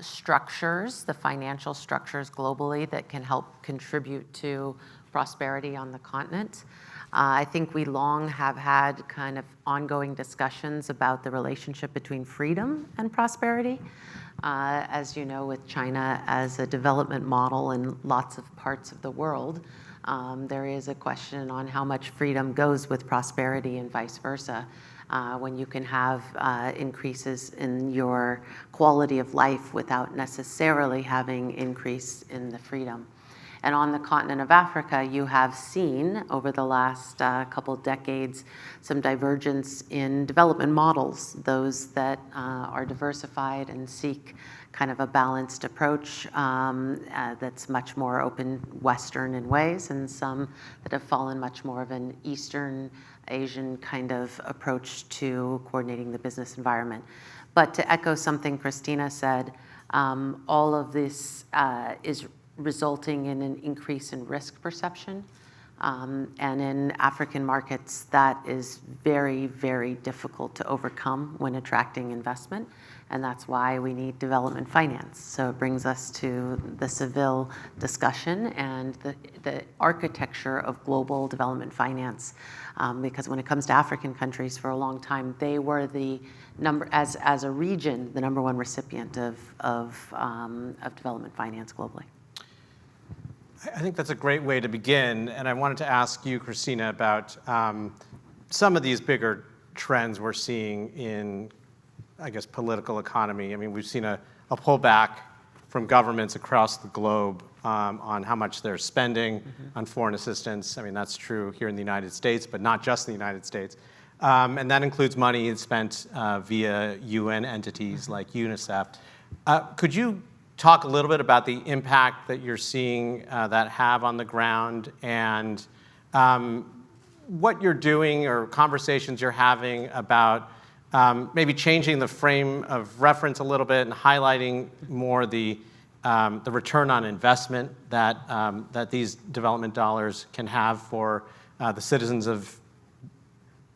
structures, the financial structures globally that can help contribute to prosperity on the continent. I think we long have had kind of ongoing discussions about the relationship between freedom and prosperity. As you know, with China as a development model in lots of parts of the world, there is a question on how much freedom goes with prosperity and vice versa. When you can have increases in your quality of life without necessarily having increase in the freedom. And on the continent of Africa, you have seen over the last couple decades some divergence in development models, those that are diversified and seek kind of a balanced approach that's much more open Western in ways, and some that have fallen much more of an Eastern Asian kind of approach to coordinating the business environment. But to echo something Christina said, all of this is resulting in an increase in risk perception. And in African markets, that is very, very difficult to overcome when attracting investment. And that's why we need development finance. So it brings us to the Seville discussion and the architecture of global development finance. Because when it comes to African countries, for a long time, they were the as a region, the #1 recipient of development finance globally. I think that's a great way to begin, and I wanted to ask you, Christina, about some of these bigger trends we're seeing in, I guess, political economy. I mean, we've seen a pullback from governments across the globe on how much they're spending on foreign assistance. I mean, that's true here in the United States, but not just in the United States. And that includes money spent via UN entities like UNICEF. Could you talk a little bit about the impact that you're seeing that have on the ground, and what you're doing or conversations you're having about maybe changing the frame of reference a little bit and highlighting more the return on investment that these development dollars can have for the citizens of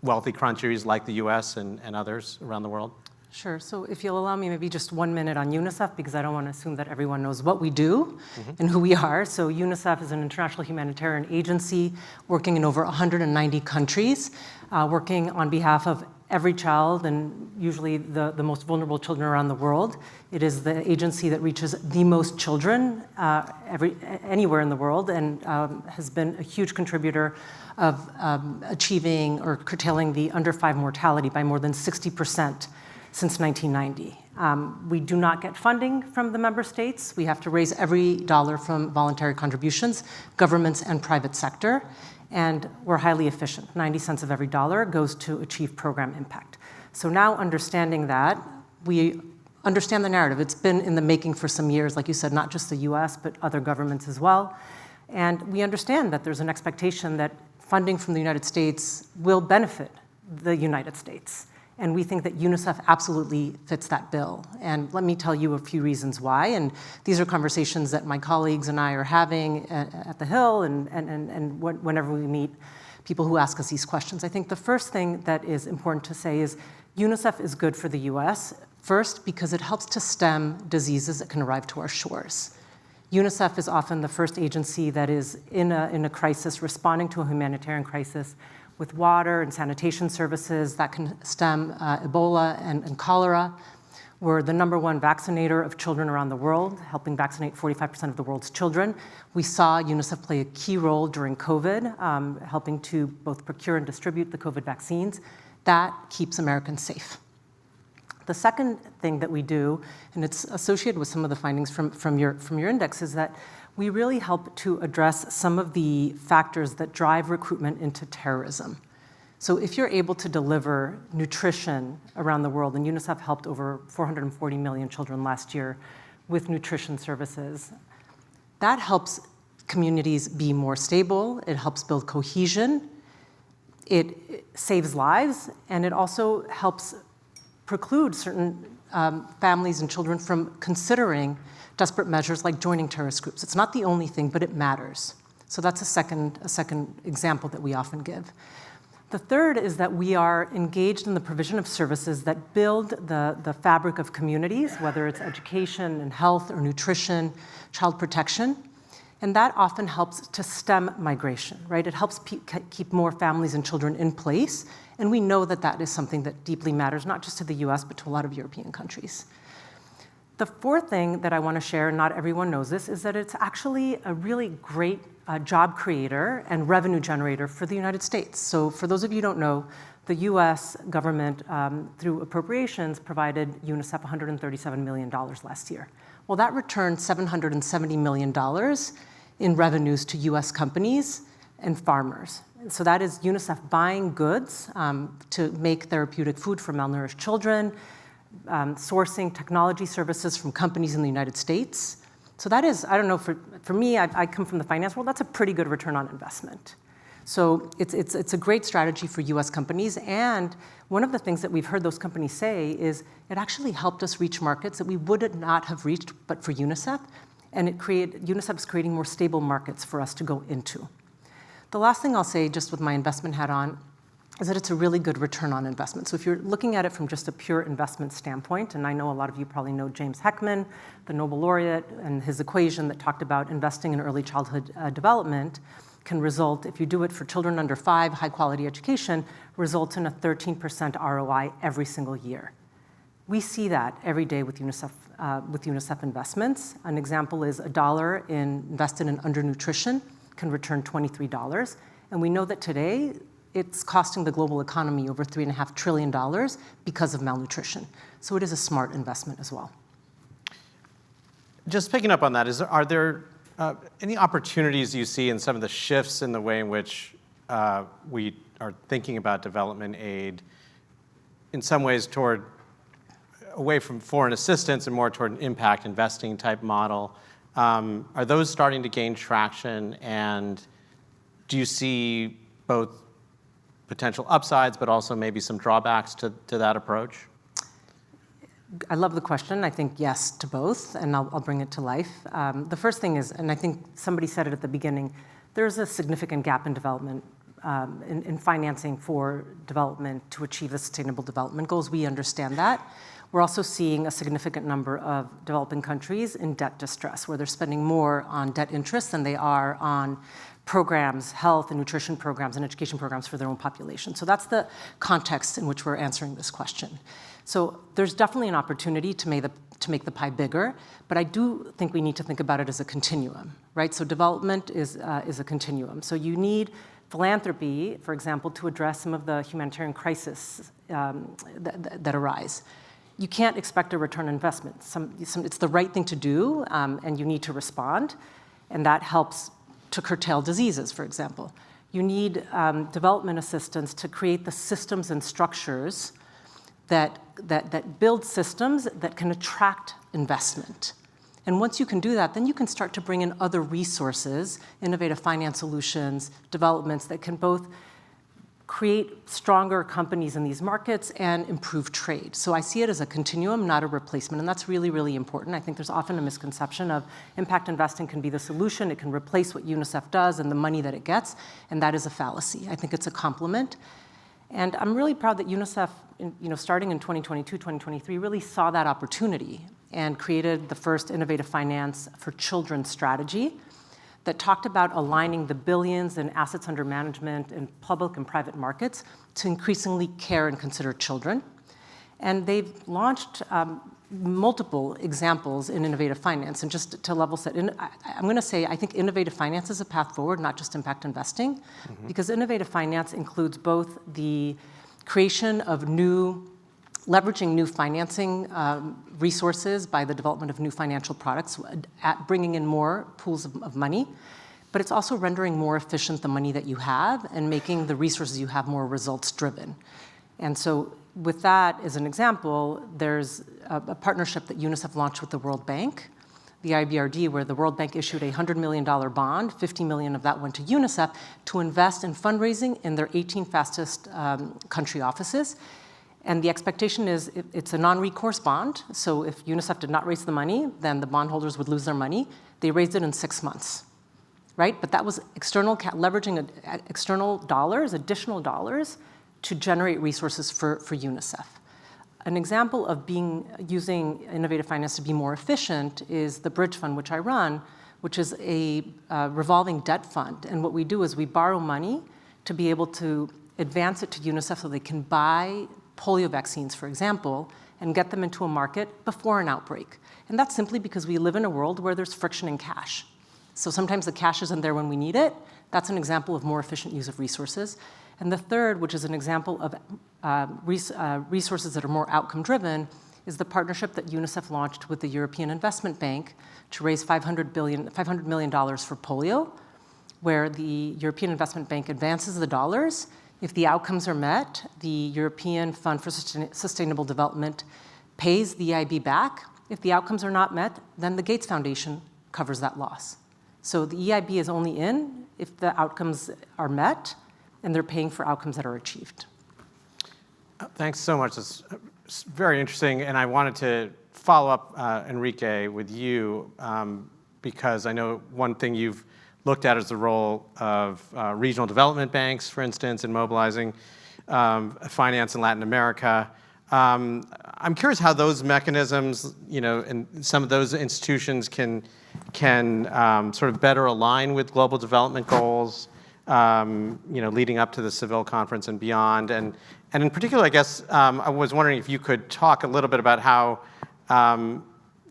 wealthy countries like the US and others around the world? Sure. So if you'll allow me maybe just 1 minute on UNICEF, because I don't want to assume that everyone knows what we do and who we are. So UNICEF is an international humanitarian agency working in over 190 countries, working on behalf of every child and usually the most vulnerable children around the world. It is the agency that reaches the most children anywhere in the world and has been a huge contributor of achieving or curtailing the under 5 mortality by more than 60% since 1990. We do not get funding from the member states. We have to raise every dollar from voluntary contributions, governments and private sector, and we're highly efficient. 90 cents of every dollar goes to achieve program impact. So now understanding that, we understand the narrative. It's been in the making for some years, like you said, not just the US, but other governments as well. And we understand that there's an expectation that funding from the United States will benefit the United States. And we think that UNICEF absolutely fits that bill. And let me tell you a few reasons why. And these are conversations that my colleagues and I are having at the Hill and whenever we meet people who ask us these questions. I think the first thing that is important to say is UNICEF is good for the US, first because it helps to stem diseases that can arrive to our shores. UNICEF is often the first agency that is in a crisis, responding to a humanitarian crisis, with water and sanitation services that can stem Ebola and cholera. We're the #1 vaccinator of children around the world, helping vaccinate 45% of the world's children. We saw UNICEF play a key role during COVID, helping to both procure and distribute the COVID vaccines. That keeps Americans safe. The second thing that we do, and it's associated with some of the findings from your index, is that we really help to address some of the factors that drive recruitment into terrorism. So if you're able to deliver nutrition around the world, and UNICEF helped over 440 million children last year with nutrition services, that helps communities be more stable, it helps build cohesion, it saves lives, and it also helps preclude certain families and children from considering desperate measures like joining terrorist groups. It's not the only thing, but it matters. So that's a second example that we often give. The third is that we are engaged in the provision of services that build the fabric of communities, whether it's education and health or nutrition, child protection. And that often helps to stem migration, right? It helps keep more families and children in place. And we know that that is something that deeply matters, not just to the US, but to a lot of European countries. The fourth thing that I want to share, and not everyone knows this, is that it's actually a really great job creator and revenue generator for the United States. So for those of you who don't know, the US government, through appropriations, provided UNICEF $137 million last year. Well, that returned $770 million in revenues to US companies and farmers. So that is UNICEF buying goods to make therapeutic food for malnourished children, sourcing technology services from companies in the United States. So that is, I don't know, for me, I come from the finance world, that's a pretty good return on investment. So it's a great strategy for US companies, and one of the things that we've heard those companies say is it actually helped us reach markets that we would not have reached but for UNICEF, and UNICEF is creating more stable markets for us to go into. The last thing I'll say, just with my investment hat on, is that it's a really good return on investment. So if you're looking at it from just a pure investment standpoint, and I know a lot of you probably know James Heckman, the Nobel laureate, and his equation that talked about investing in early childhood development can result, if you do it for children under 5, high quality education, results in a 13% ROI every single year. We see that every day with UNICEF investments. An example is $1 invested in undernutrition can return $23. And we know that today, it's costing the global economy over $3.5 trillion because of malnutrition. So it is a smart investment as well. Just picking up on that, are there any opportunities you see in some of the shifts in the way in which we are thinking about development aid, in some ways away from foreign assistance and more toward an impact investing type model? Are those starting to gain traction, and do you see both potential upsides, but also maybe some drawbacks to that approach? I love the question. I think yes to both, and I'll bring it to life. The first thing is, and I think somebody said it at the beginning, there's a significant gap in development in financing for development to achieve the Sustainable Development Goals. We understand that. We're also seeing a significant number of developing countries in debt distress, where they're spending more on debt interest than they are on programs, health and nutrition programs and education programs for their own population. So that's the context in which we're answering this question. So there's definitely an opportunity to make the pie bigger, but I do think we need to think about it as a continuum, right? So development is a continuum. So you need philanthropy, for example, to address some of the humanitarian crises that arise. You can't expect a return on investment. It's the right thing to do, and you need to respond, and that helps to curtail diseases, for example. You need development assistance to create the systems and structures that build systems that can attract investment. And once you can do that, then you can start to bring in other resources, innovative finance solutions, developments that can both create stronger companies in these markets and improve trade. So I see it as a continuum, not a replacement, and that's really, really important. I think there's often a misconception of impact investing can be the solution, it can replace what UNICEF does and the money that it gets, and that is a fallacy. I think it's a complement. And I'm really proud that UNICEF, starting in 2022, 2023, really saw that opportunity and created the first innovative finance for children strategy that talked about aligning the billions in assets under management in public and private markets to increasingly care and consider children. And they've launched multiple examples in innovative finance. And just to level set, I'm going to say I think innovative finance is a path forward, not just impact investing, because innovative finance includes both the creation of leveraging new financing resources by the development of new financial products, bringing in more pools of money, but it's also rendering more efficient the money that you have and making the resources you have more results-driven. And so with that as an example, there's a partnership that UNICEF launched with the World Bank, the IBRD, where the World Bank issued a $100 million bond, 50 million of that went to UNICEF, to invest in fundraising in their 18 fastest country offices. And the expectation is it's a non-recourse bond, so if UNICEF did not raise the money, then the bondholders would lose their money. They raised it in 6 months, right? But that was leveraging external dollars, additional dollars, to generate resources for UNICEF. An example of using innovative finance to be more efficient is the Bridge Fund, which I run, which is a revolving debt fund. And what we do is we borrow money to be able to advance it to UNICEF so they can buy polio vaccines, for example, and get them into a market before an outbreak. And that's simply because we live in a world where there's friction in cash. So sometimes the cash isn't there when we need it. That's an example of more efficient use of resources. And the third, which is an example of resources that are more outcome-driven, is the partnership that UNICEF launched with the European Investment Bank to raise $500 million for polio, where the European Investment Bank advances the dollars. If the outcomes are met, the European Fund for Sustainable Development pays the EIB back. If the outcomes are not met, then the Gates Foundation covers that loss. So the EIB is only in if the outcomes are met, and they're paying for outcomes that are achieved. Thanks so much. It's very interesting, and I wanted to follow up, Enrique, with you, because I know one thing you've looked at is the role of regional development banks, for instance, in mobilizing finance in Latin America. I'm curious how those mechanisms, and some of those institutions can sort of better align with global development goals, leading up to the Seville conference and beyond. And in particular, I guess I was wondering if you could talk a little bit about how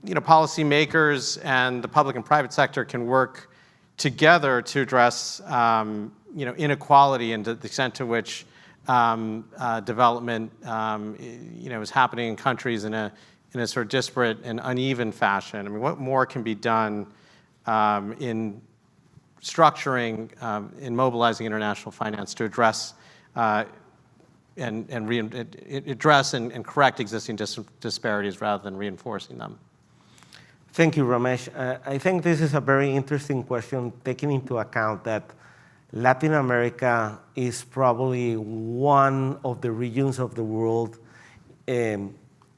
policymakers and the public and private sector can work together to address inequality and the extent to which development is happening in countries in a sort of disparate and uneven fashion. I mean, what more can be done in structuring, in mobilizing international finance to address and correct existing disparities rather than reinforcing them? Thank you, Ramesh. I think this is a very interesting question, taking into account that Latin America is probably one of the regions of the world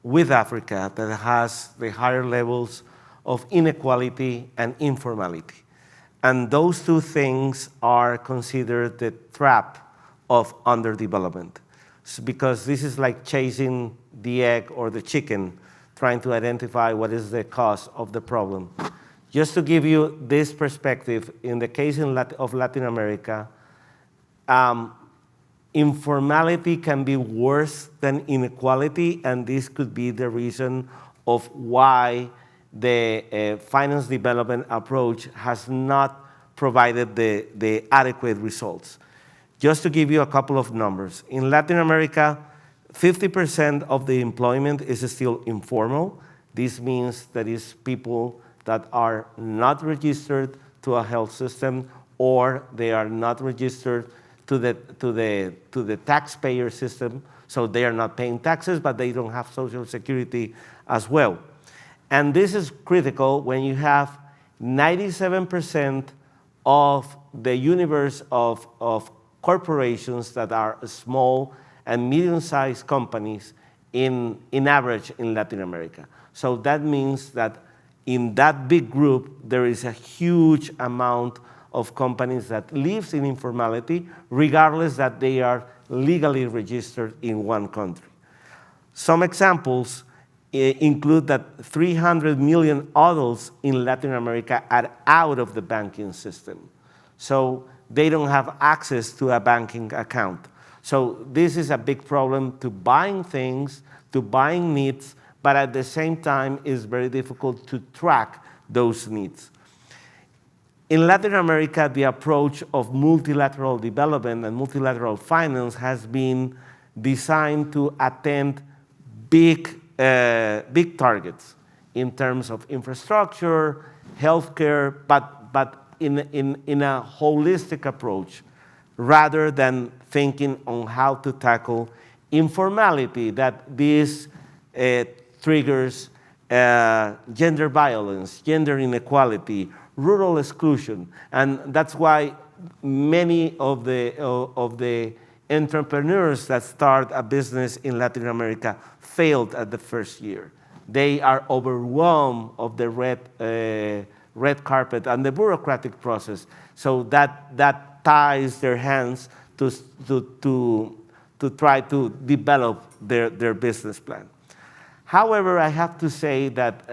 with Africa that has the higher levels of inequality and informality. And those two things are considered the trap of underdevelopment. Because this is like chasing the egg or the chicken, trying to identify what is the cause of the problem. Just to give you this perspective, in the case of Latin America, informality can be worse than inequality, and this could be the reason of why the finance development approach has not provided the adequate results. Just to give you a couple of numbers, in Latin America, 50% of the employment is still informal. This means that is people that are not registered to a health system, or they are not registered to the taxpayer system, so they are not paying taxes, but they don't have Social Security as well. And this is critical when you have 97% of the universe of corporations that are small and medium-sized companies in average in Latin America. So that means that in that big group, there is a huge amount of companies that lives in informality, regardless that they are legally registered in one country. Some examples include that 300 million adults in Latin America are out of the banking system. So they don't have access to a banking account. So this is a big problem to buying things, to buying needs, but at the same time, it's very difficult to track those needs. In Latin America, the approach of multilateral development and multilateral finance has been designed to attend big targets in terms of infrastructure, healthcare, but in a holistic approach, rather than thinking on how to tackle informality, that this triggers gender violence, gender inequality, rural exclusion. And that's why many of the entrepreneurs that start a business in Latin America failed at the first year. They are overwhelmed of the red carpet and the bureaucratic process. So that ties their hands to try to develop their business plan. However, I have to say that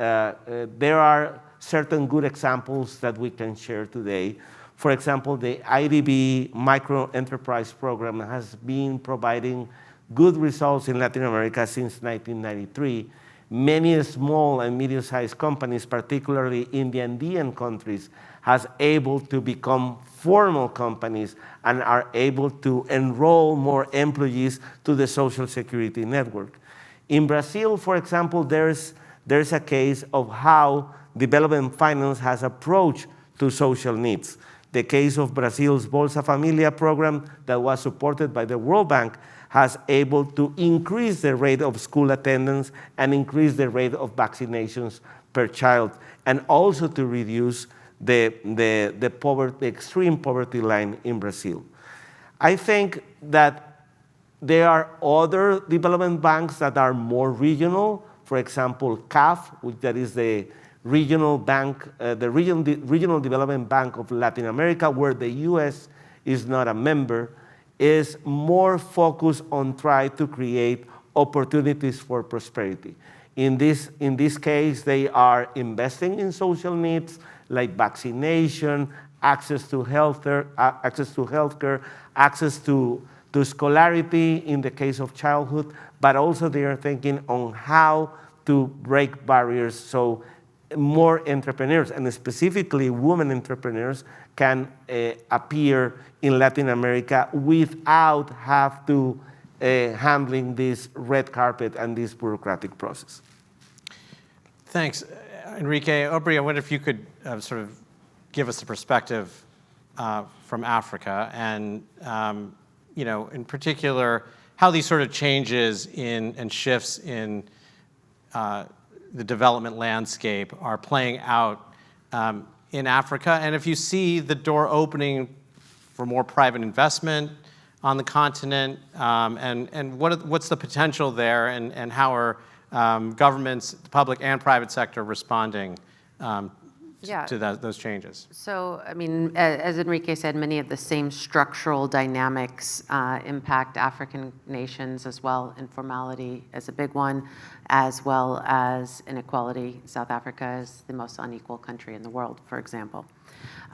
there are certain good examples that we can share today. For example, the IDB Micro Enterprise Program has been providing good results in Latin America since 1993. Many small and medium-sized companies, particularly in the Andean countries, has able to become formal companies and are able to enroll more employees to the Social Security network. In Brazil, for example, there's a case of how development finance has approached to social needs. The case of Brazil's Bolsa Familia program that was supported by the World Bank has able to increase the rate of school attendance and increase the rate of vaccinations per child, and also to reduce the extreme poverty line in Brazil. I think that there are other development banks that are more regional. For example, CAF, that is the regional bank, the Regional Development Bank of Latin America, where the US is not a member, is more focused on trying to create opportunities for prosperity. In this case, they are investing in social needs like vaccination, access to healthcare, access to scholarity in the case of childhood, but also they are thinking on how to break barriers so more entrepreneurs, and specifically women entrepreneurs, can appear in Latin America without have to handling this red carpet and this bureaucratic process. Thanks, Enrique. Aubrey, I wonder if you could sort of give us a perspective from Africa, and in particular, how these sort of changes and shifts in the development landscape are playing out in Africa, and if you see the door opening for more private investment on the continent, and what's the potential there, and how are governments, the public and private sector, responding those changes? So, I mean, as Enrique said, many of the same structural dynamics impact African nations as well. Informality is a big one, as well as inequality. South Africa is the most unequal country in the world, for example.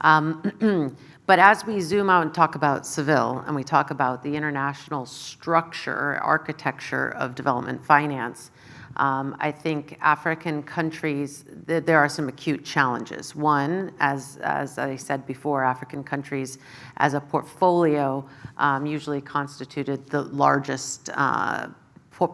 But as we zoom out and talk about Seville, and we talk about the international structure, architecture of development finance, I think African countries, there are some acute challenges. One, as I said before, African countries as a portfolio usually constituted the largest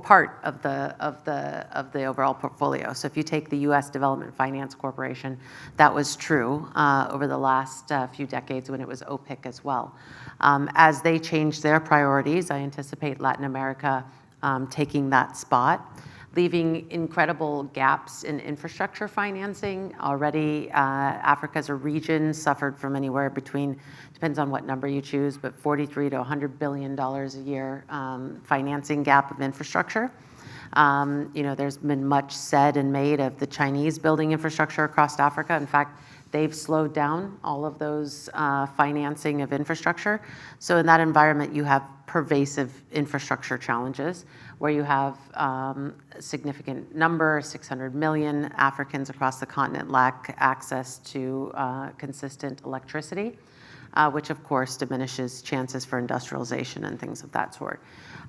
part of the overall portfolio. So if you take the U.S. Development Finance Corporation, that was true over the last few decades when it was OPIC as well. As they change their priorities, I anticipate Latin America taking that spot, leaving incredible gaps in infrastructure financing. Already, Africa as a region suffered from anywhere between, depends on what number you choose, but $43 to $100 billion a year financing gap of infrastructure. There's been much said and made of the Chinese building infrastructure across Africa. In fact, they've slowed down all of those financing of infrastructure. So in that environment, you have pervasive infrastructure challenges where you have a significant number, 600 million Africans across the continent lack access to consistent electricity, which of course diminishes chances for industrialization and things of that sort.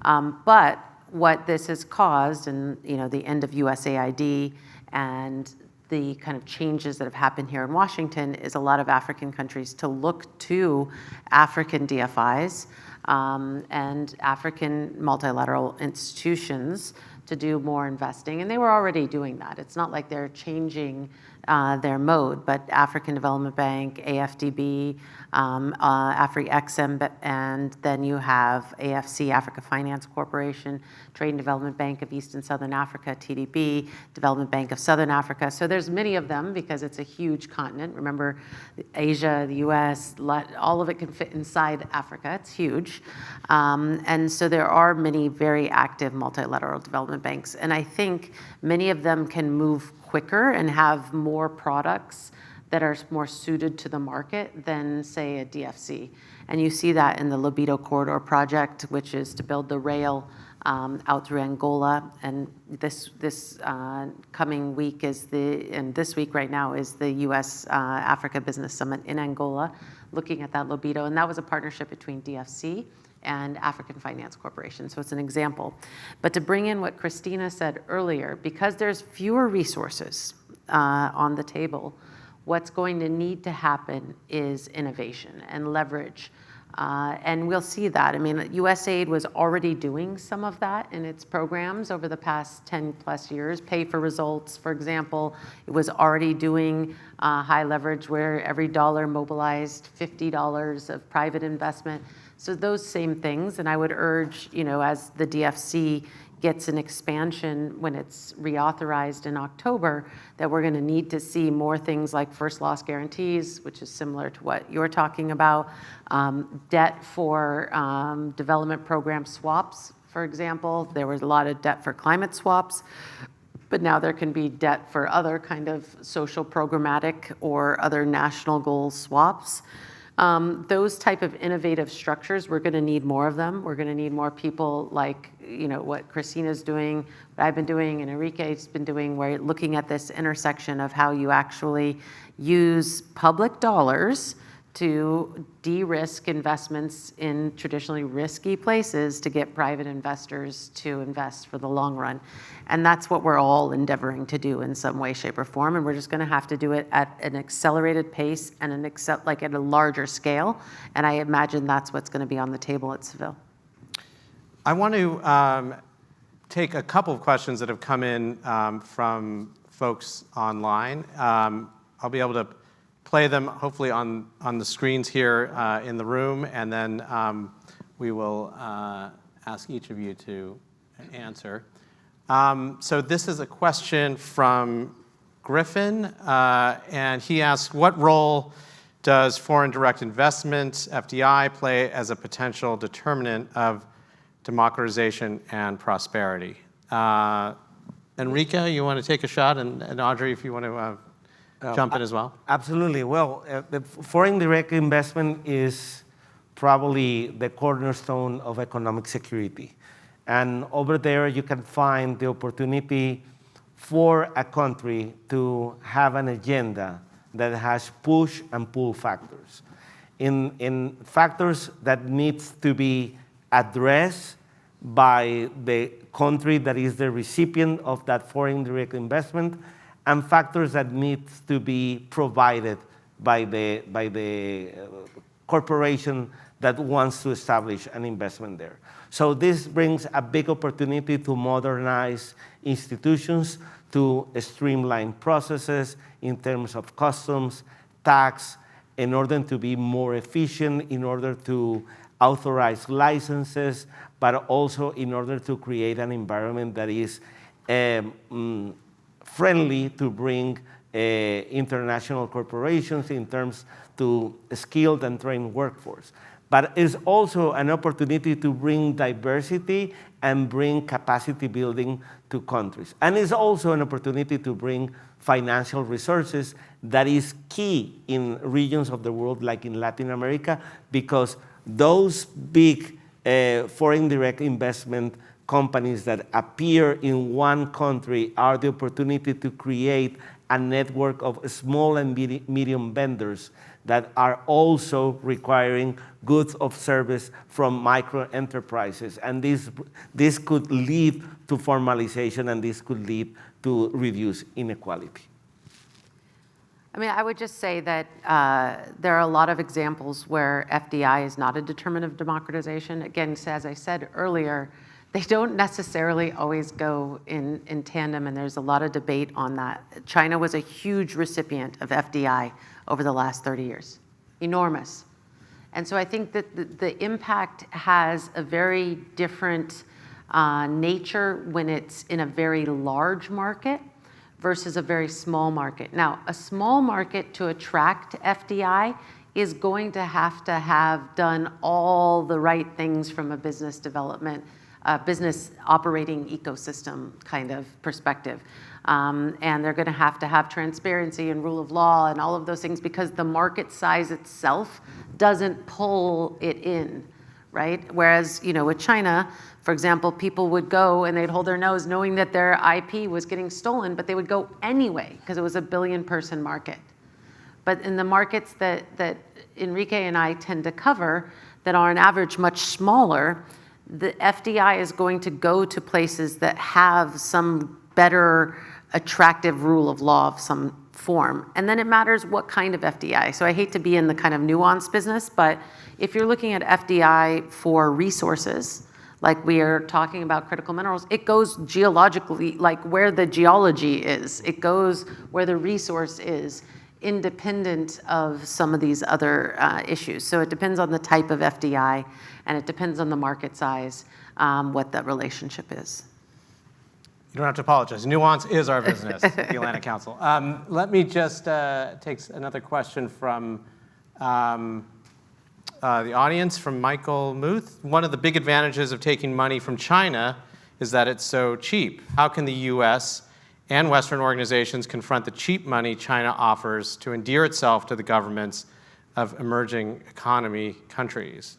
But what this has caused, and the end of USAID and the kind of changes that have happened here in Washington, is a lot of African countries to look to African DFIs and African multilateral institutions to do more investing. And they were already doing that. It's not like they're changing their mode, but African Development Bank, AFDB, AfriExim, and then you have AFC, Africa Finance Corporation, Trade and Development Bank of East and Southern Africa, TDB, Development Bank of Southern Africa. So there's many of them because it's a huge continent. Remember, Asia, the US, all of it can fit inside Africa. It's huge. And so there are many very active multilateral development banks. And I think many of them can move quicker and have more products that are more suited to the market than, say, a DFC. And you see that in the Libido Corridor project, which is to build the rail out through Angola. And this coming week and this week right now is the U.S. Africa Business Summit in Angola, looking at that Libido. And that was a partnership between DFC and African Finance Corporation. So it's an example. But to bring in what Christina said earlier, because there's fewer resources on the table, what's going to need to happen is innovation and leverage. And we'll see that. I mean, USAID was already doing some of that in its programs over the past 10 plus years. Pay for Results, for example, it was already doing high leverage where every dollar mobilized $50 of private investment. So those same things, and I would urge, as the DFC gets an expansion when it's reauthorized in October, that we're going to need to see more things like first loss guarantees, which is similar to what you're talking about, debt for development program swaps, for example. There was a lot of debt for climate swaps, but now there can be debt for other kind of social programmatic or other national goal swaps. Those type of innovative structures, we're going to need more of them. We're going to need more people like, what Christina's doing, what I've been doing, and Enrique's been doing, where looking at this intersection of how you actually use public dollars to de-risk investments in traditionally risky places to get private investors to invest for the long run. And that's what we're all endeavoring to do in some way, shape, or form. And we're just going to have to do it at an accelerated pace and at a larger scale. And I imagine that's what's going to be on the table at Seville. I want to take a couple of questions that have come in from folks online. I'll be able to play them hopefully on the screens here in the room, and then we will ask each of you to answer. So this is a question from Griffin, and he asks, what role does foreign direct investment, FDI, play as a potential determinant of democratization and prosperity? Enrique, you want to take a shot, and Audrey, if you want to jump in as well? Absolutely. Well, the foreign direct investment is probably the cornerstone of economic security. And over there, you can find the opportunity for a country to have an agenda that has push and pull factors. In factors that needs to be addressed by the country that is the recipient of that foreign direct investment, and factors that needs to be provided by the corporation that wants to establish an investment there. So this brings a big opportunity to modernize institutions, to streamline processes in terms of customs, tax, in order to be more efficient, in order to authorize licenses, but also in order to create an environment that is friendly to bring international corporations in terms to skilled and trained workforce. But it's also an opportunity to bring diversity and bring capacity building to countries. And it's also an opportunity to bring financial resources that is key in regions of the world like in Latin America, because those big foreign direct investment companies that appear in one country are the opportunity to create a network of small and medium vendors that are also requiring goods of service from micro enterprises. And this could lead to formalization, and this could lead to reduce inequality. I mean, I would just say that there are a lot of examples where FDI is not a determinant of democratization. Again, as I said earlier, they don't necessarily always go in tandem, and there's a lot of debate on that. China was a huge recipient of FDI over the last 30 years, enormous. And so I think that the impact has a very different nature when it's in a very large market versus a very small market. Now, a small market to attract FDI is going to have done all the right things from a business development, business operating ecosystem kind of perspective. And they're going to have transparency and rule of law and all of those things, because the market size itself doesn't pull it in, right? Whereas, with China, for example, people would go and they'd hold their nose knowing that their IP was getting stolen, but they would go anyway because it was a billion-person market. But in the markets that Enrique and I tend to cover, that are on average much smaller, the FDI is going to go to places that have some better attractive rule of law of some form. And then it matters what kind of FDI. So I hate to be in the kind of nuanced business, but if you're looking at FDI for resources, like we are talking about critical minerals, it goes geologically, like where the geology is. It goes where the resource is, independent of some of these other issues. So it depends on the type of FDI, and it depends on the market size, what that relationship is. You don't have to apologize. Nuance is our business at the Atlantic Council. Let me just take another question from the audience, from Michael Muth. One of the big advantages of taking money from China is that it's so cheap. How can the US and Western organizations confront the cheap money China offers to endear itself to the governments of emerging economy countries?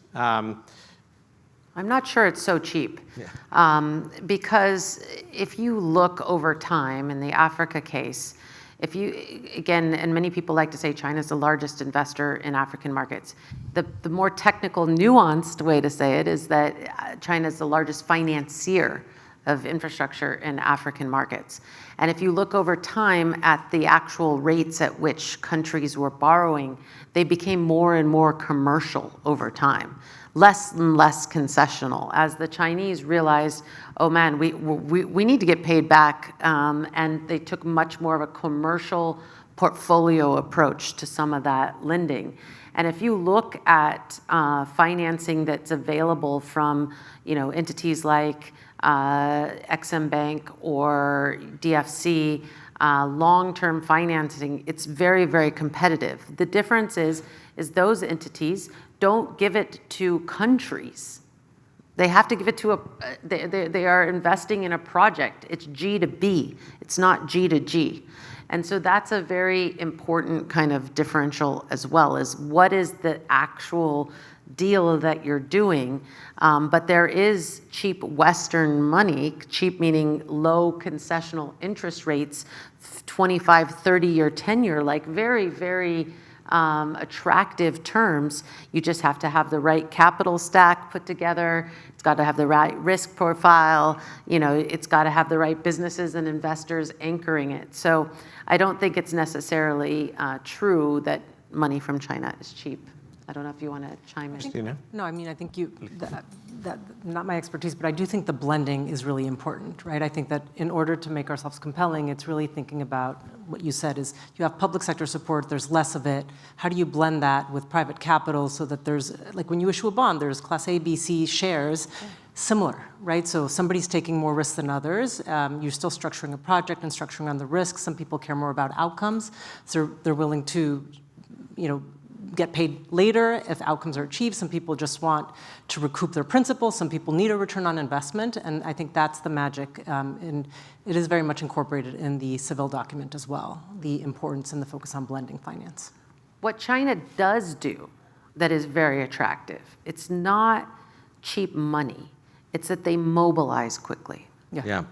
I'm not sure it's so cheap. Yeah. Because if you look over time in the Africa case, again, and many people like to say China is the largest investor in African markets. The more technical, nuanced way to say it is that China is the largest financier of infrastructure in African markets. And if you look over time at the actual rates at which countries were borrowing, they became more and more commercial over time, less and less concessional, as the Chinese realized, oh man, we need to get paid back, and they took much more of a commercial portfolio approach to some of that lending. And if you look at financing that's available from entities like Exim Bank or DFC, long-term financing, it's very, very competitive. The difference is those entities don't give it to countries. They have to give it to they are investing in a project. It's G to B. It's not G to G. And so that's a very important kind of differential as well, is what is the actual deal that you're doing. But there is cheap Western money, cheap meaning low concessional interest rates, 25, 30-year tenure, like very, very attractive terms. You just have to have the right capital stack put together. It's got to have the right risk profile. It's got to have the right businesses and investors anchoring it. So I don't think it's necessarily true that money from China is cheap. I don't know if you want to chime in. Christina? No, I mean, I think not my expertise, but I do think the blending is really important, right? I think that in order to make ourselves compelling, it's really thinking about what you said is you have public sector support, there's less of it. How do you blend that with private capital so that there's, like when you issue a bond, there's class A, B, C shares, similar, right? So somebody's taking more risk than others. You're still structuring a project and structuring on the risks. Some people care more about outcomes, so they're willing to, get paid later if outcomes are achieved. Some people just want to recoup their principal. Some people need a return on investment, and I think that's the magic. And it is very much incorporated in the Seville document as well, the importance and the focus on blending finance. What China does do that is very attractive, it's not cheap money. It's that they mobilize quickly. Yeah.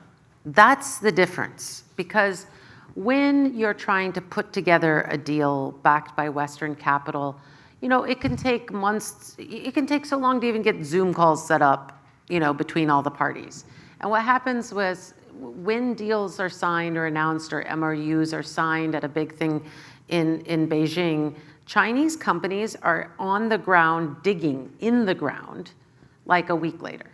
That's the difference, because when you're trying to put together a deal backed by Western capital, it can take months, it can take so long to even get Zoom calls set up, between all the parties. And what happens was when deals are signed or announced or MOUs are signed at a big thing in Beijing, Chinese companies are on the ground digging in the ground like a week later.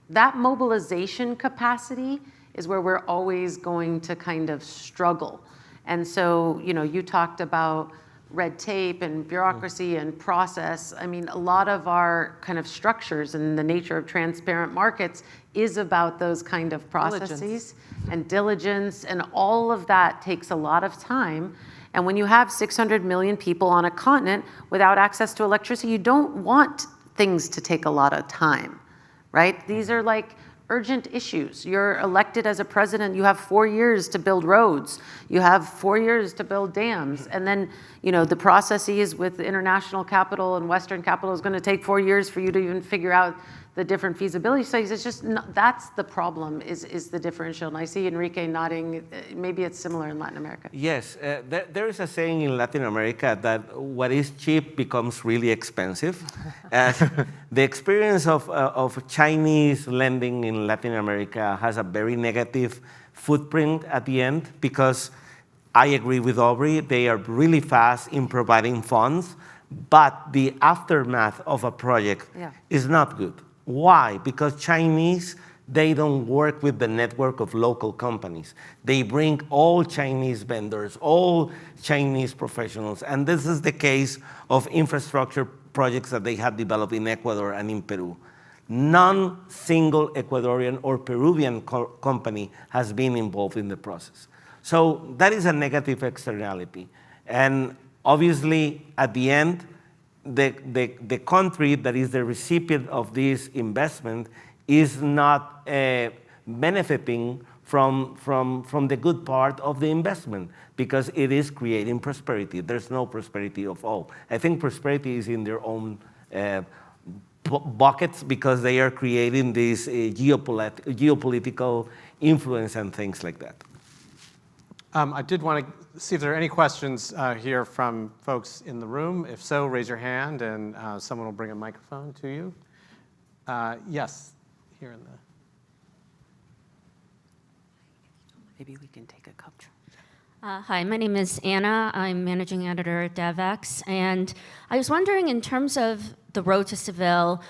That mobilization capacity is where we're always going to kind of struggle. And so, you talked about red tape and bureaucracy and process. I mean, a lot of our kind of structures and the nature of transparent markets is about those kind of processes and diligence, and all of that takes a lot of time. And when you have 600 million people on a continent without access to electricity, you don't want things to take a lot of time, right? These are like urgent issues. You're elected as a president, you have 4 years to build roads, you have 4 years to build dams, and then the processes with international capital and Western capital is going to take 4 years for you to even figure out the different feasibility studies. It's just that's the problem, is the differential. And I see Enrique nodding. Maybe it's similar in Latin America. Yes, there is a saying in Latin America that what is cheap becomes really expensive. The experience of Chinese lending in Latin America has a very negative footprint at the end, because I agree with Aubrey, they are really fast in providing funds, but the aftermath of a project is not good. Why? Because Chinese, they don't work with the network of local companies. They bring all Chinese vendors, all Chinese professionals, and this is the case of infrastructure projects that they have developed in Ecuador and in Peru. None single Ecuadorian or Peruvian company has been involved in the process. So that is a negative externality. And obviously, at the end, the country that is the recipient of this investment is not benefiting from the good part of the investment, because it is creating prosperity. There's no prosperity of all. I think prosperity is in their own buckets, because they are creating this geopolitical influence and things like that. I did want to see if there are any questions here from folks in the room. If so, raise your hand, and someone will bring a microphone to you. Yes, here in the... Maybe we can take a couple. Hi, my name is Anna. I'm managing editor at DevX, and I was wondering, in terms of the road to Seville,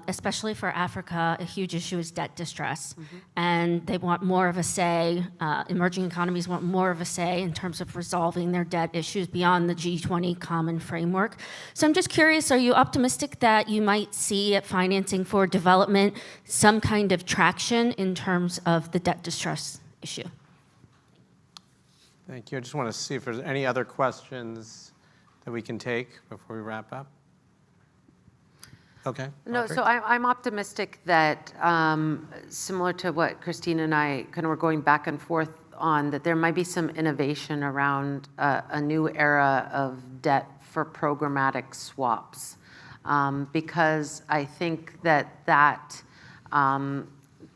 especially for Africa, a huge issue is debt distress, and they want more of a say. Emerging economies want more of a say in terms of resolving their debt issues beyond the G20 common framework. So I'm just curious, are you optimistic that you might see at Financing for Development some kind of traction in terms of the debt distress issue? Thank you. I just want to see if there's any other questions that we can take before we wrap up. Okay. No, so I'm optimistic that, similar to what Christina and I kind of were going back and forth on that there might be some innovation around a new era of debt for programmatic swaps, because I think that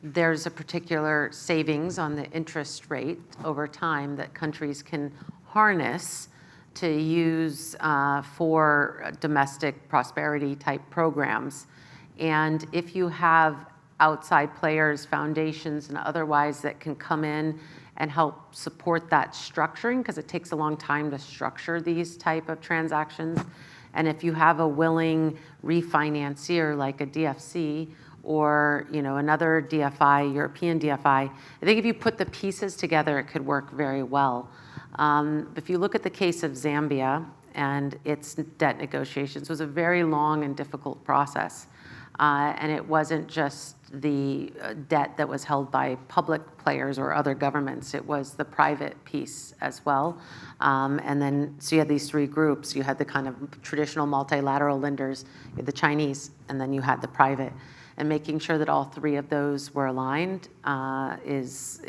there's a particular savings on the interest rate over time that countries can harness to use for domestic prosperity type programs. And if you have outside players, foundations and otherwise that can come in and help support that structuring, because it takes a long time to structure these type of transactions. And if you have a willing refinancier like a DFC or another DFI, European DFI, I think if you put the pieces together, it could work very well. If you look at the case of Zambia and its debt negotiations, it was a very long and difficult process. And it wasn't just the debt that was held by public players or other governments, it was the private piece as well. And then, so you had these three groups. You had the kind of traditional multilateral lenders, you had the Chinese, and then you had the private. And making sure that all three of those were aligned is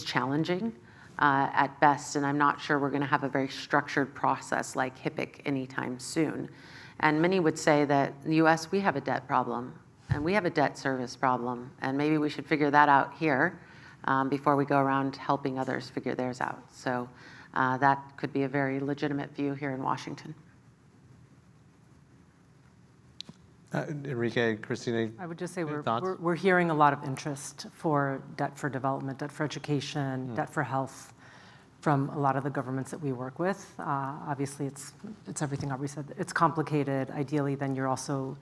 challenging at best. And I'm not sure we're going to have a very structured process like HIPC anytime soon. And many would say that in the US, we have a debt problem, and we have a debt service problem, and maybe we should figure that out here before we go around helping others figure theirs out. So that could be a very legitimate view here in Washington. Enrique, Christina, I would just say thoughts? we're hearing a lot of interest for debt for development, debt for education, debt for health from a lot of the governments that we work with. Obviously, it's everything Aubrey said. It's complicated. Ideally, then you're also,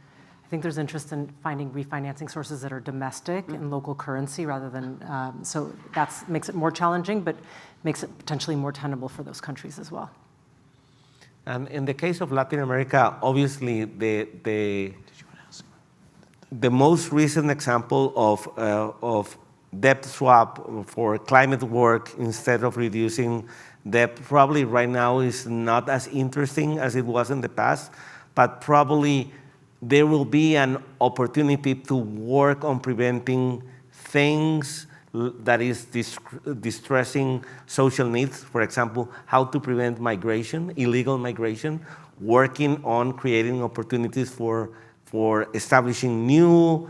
I think there's interest in finding refinancing sources that are domestic in local currency rather than, so that makes it more challenging, but makes it potentially more tenable for those countries as well. And in the case of Latin America, obviously the most recent example of debt swap for climate work instead of reducing debt probably right now is not as interesting as it was in the past, but probably there will be an opportunity to work on preventing things that is distressing social needs. For example, how to prevent migration, illegal migration, working on creating opportunities for establishing new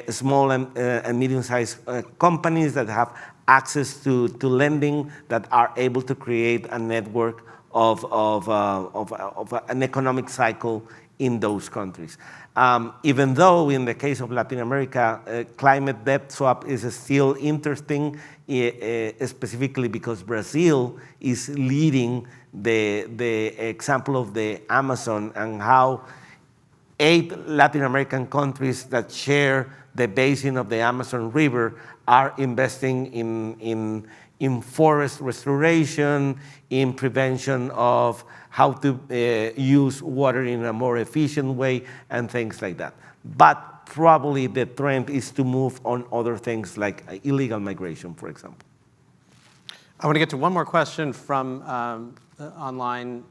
small and medium-sized companies that have access to lending, that are able to create a network of an economic cycle in those countries. Even though in the case of Latin America, climate debt swap is still interesting, specifically because Brazil is leading the example of the Amazon and how 8 Latin American countries that share the basin of the Amazon River are investing in forest restoration, in prevention of how to use water in a more efficient way, and things like that. But probably the trend is to move on other things like illegal migration, for example. I want to get to one more question from the online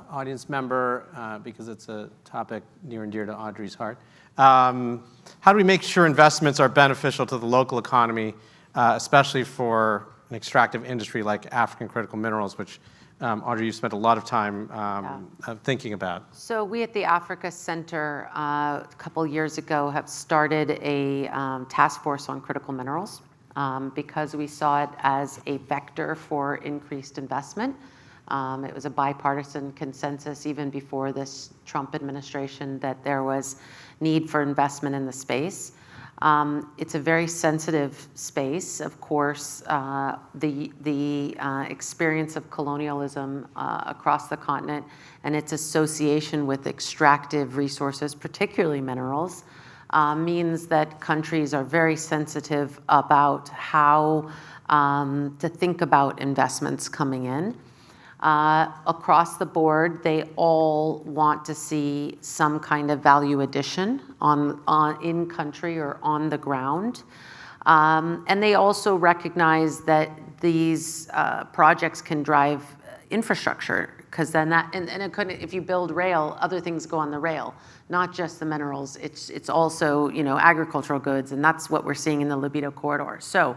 audience member, because it's a topic near and dear to Audrey's heart. How do we make sure investments are beneficial to the local economy, especially for an extractive industry like African critical minerals, which Audrey, you spent a lot of time thinking about? So we at the Africa Center a couple years ago have started a task force on critical minerals because we saw it as a vector for increased investment. It was a bipartisan consensus even before this Trump administration that there was need for investment in the space. It's a very sensitive space. Of course, the experience of colonialism across the continent and its association with extractive resources, particularly minerals, means that countries are very sensitive about how to think about investments coming in. Across the board, they all want to see some kind of value addition in country or on the ground. And they also recognize that these projects can drive infrastructure, because then if you build rail, other things go on the rail, not just the minerals. It's also agricultural goods, and that's what we're seeing in the Libido corridor. So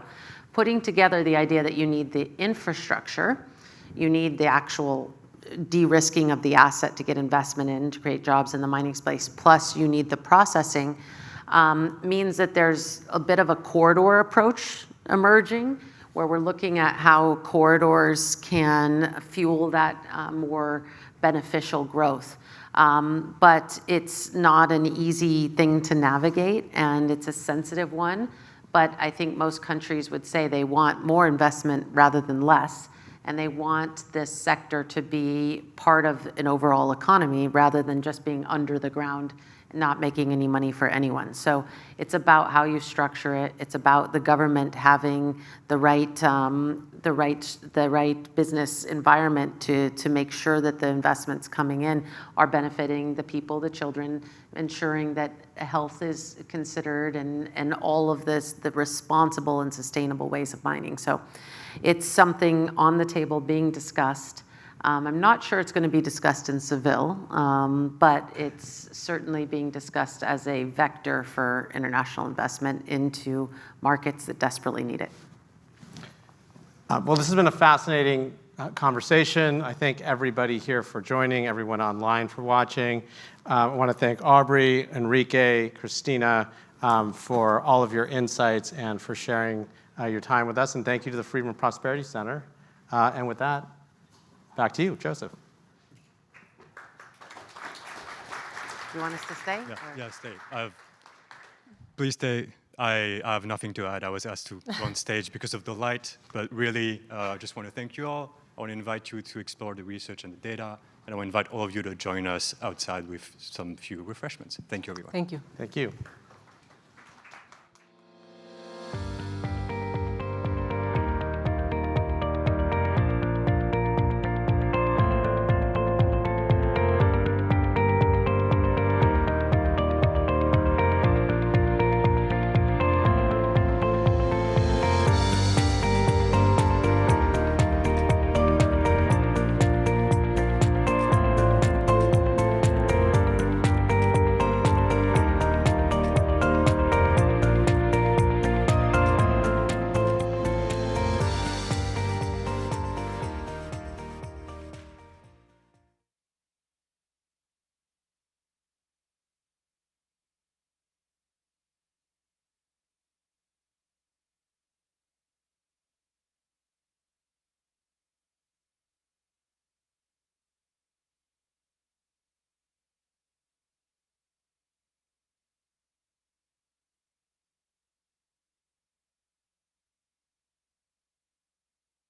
putting together the idea that you need the infrastructure, you need the actual de-risking of the asset to get investment in, to create jobs in the mining space, plus you need the processing, means that there's a bit of a corridor approach emerging, where we're looking at how corridors can fuel that more beneficial growth. But it's not an easy thing to navigate, and it's a sensitive one. But I think most countries would say they want more investment rather than less, and they want this sector to be part of an overall economy rather than just being under the ground and not making any money for anyone. So it's about how you structure it. It's about the government having the right business environment to make sure that the investments coming in are benefiting the people, the children, ensuring that health is considered, and all of this, the responsible and sustainable ways of mining. So it's something on the table being discussed. I'm not sure it's going to be discussed in Seville, but it's certainly being discussed as a vector for international investment into markets that desperately need it. Well, this has been a fascinating conversation. I thank everybody here for joining, everyone online for watching. I want to thank Aubrey, Enrique, Christina for all of your insights and for sharing your time with us. And thank you to the Freedom and Prosperity Center. And with that, back to you, Joseph. You want us to stay? Yeah, stay. Please stay. I have nothing to add. I was asked to go on stage because of the light, but really, I just want to thank you all. I want to invite you to explore the research and the data, and I want to invite all of you to join us outside with some few refreshments. Thank you, everyone. Thank you. Thank you.